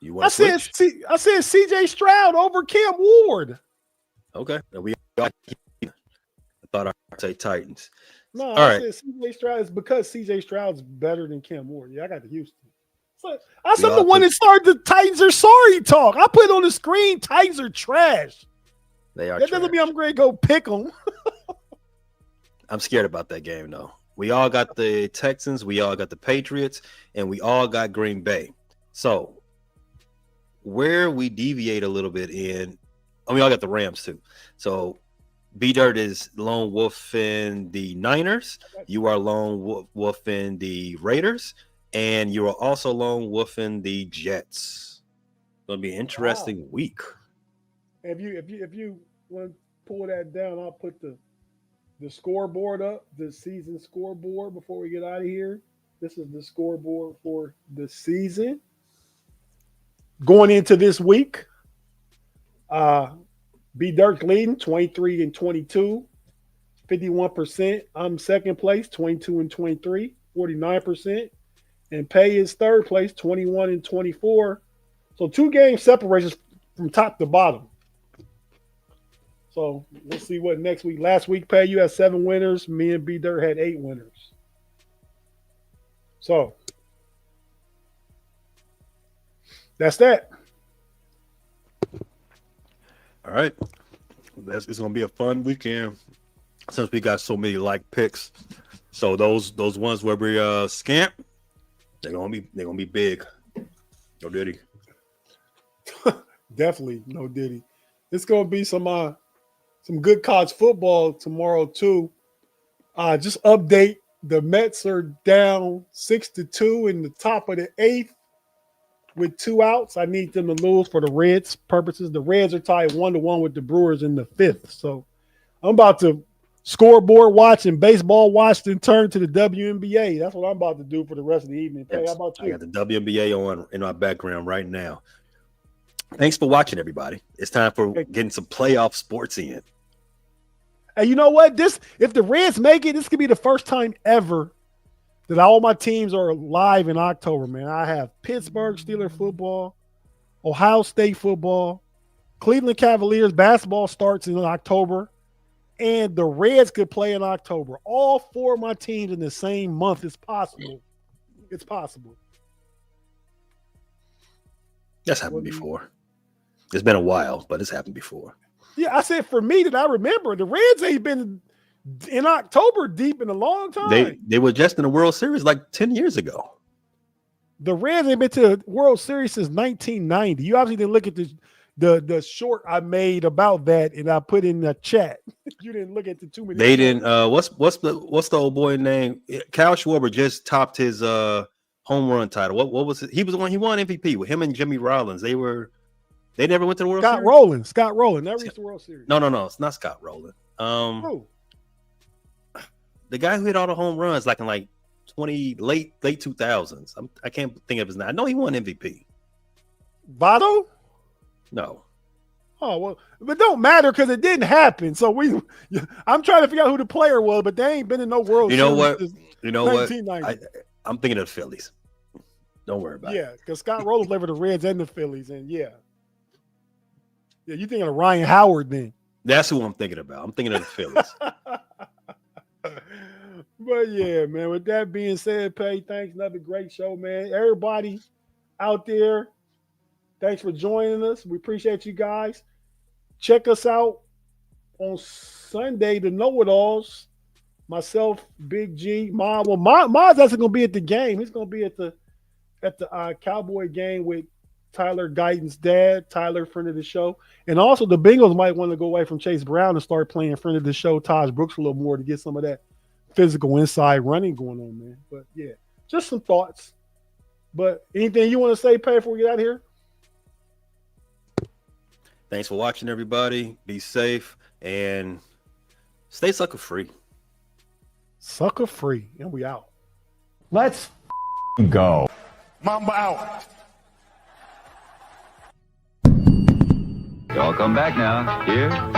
You want I to said switch? I said CJ Stroud over Cam Ward. Okay. We all, I thought I'd say Titans. No, All I right. said CJ Stroud is because CJ Stroud's better than Cam Ward. Yeah, I got the Houston. So I'm We the all one took- that started the Titans are sorry talk. I put it on the screen. Titans are trash. They are That doesn't mean trash. I'm going to go pick them. I'm scared about that game, though. We all got the Texans, we all got the Patriots, and we all got Green Bay. So where we deviate a little bit we all got the Rams too. So B-Dirt is lone wolfing the Niners. You are lone wolfing the Raiders, and you are also lone wolfing the Jets. It's gonna be an interesting week. If you want to pull that down, I'll put the scoreboard up, the season scoreboard before we get out of here. This is the scoreboard for the season. Going into this week, B Dirk leading 23 and 22, 51%. I'm second place, 22 and 23, 49%. And Pay is third place, 21 and 24. So 2 game separations from top to bottom. So we'll see what next week. Last week, Pay, you had 7 winners. Me and B Dirt had 8 winners. So that's that. All right. It's gonna be a fun weekend since we got so many like picks. So those ones where we scamp, they're gonna be big. No Diddy. Definitely no Diddy. It's gonna be some good college football tomorrow too. Just update. The Mets are down 6-2 in the top of the 8th with 2 outs. I need them to lose for the Reds purposes. The Reds are tied 1-1 with the Brewers in the 5th. So I'm about to scoreboard watch and baseball watch and turn to the WNBA. That's what I'm about to do for the rest of the evening. Hey, Yes, how about you? I got the WNBA on in my background right now. Thanks for watching, everybody. It's time for getting some playoff sports in. And you know what? If the Reds make it, this could be the first time ever that all my teams are live in October, man. I have Pittsburgh Steelers football, Ohio State football, Cleveland Cavaliers basketball starts in October, and the Reds could play in October. All 4 of my teams in the same month is possible. It's possible. That's happened before. It's been a while, but it's happened before. Yeah, I said for me that I remember the Reds ain't been in October deep in a long time. They were just in the World Series like 10 years ago. The Reds ain't been to the World Series since 1990. You obviously didn't look at the short I made about that, and I put in the chat. You didn't look at the too many. They didn't. What's the old boy name? Kyle Schwarber just topped his home run title. What was it? He was the one. He won MVP with him and Jimmy Rollins. They never went to the World Series. Scott Rowland never reached the World Series. No, it's not Scott Rowland. Who? The guy who hit all the home runs like in like 20 late 2000s. I can't think of his name. I know he won MVP. Votto? No. Oh well, but don't matter because it didn't happen. So I'm trying to figure out who the player was, but they ain't been in no World You know Series what? since You know what? 1990. I'm thinking of the Phillies. Don't worry about it. Yeah, because Scott Rowland played for the Reds and the Phillies, and yeah, you thinking of Ryan Howard then? That's who I'm thinking about. I'm thinking of the Phillies. But yeah, man. With that being said, Pay, thanks. Another great show, man. Everybody out there, thanks for joining us. We appreciate you guys. Check us out on Sunday, the Know-It-Alls. Myself, Big G, Ma. Well, Ma's actually gonna be at the game. He's gonna be at the Cowboy game with Tyler Guyton's dad, Tyler, friend of the show. And also the Bengals might want to go away from Chase Brown and start playing friend of the show, Taj Brooks, a little more to get some of that physical inside running going on, man. But yeah, just some thoughts. But anything you want to say, Pay, before we get out of here? Thanks for watching, everybody. Be safe and Stay sucker free. Sucker free. And we out. Let's go. Mamba out. Y'all come back now. Here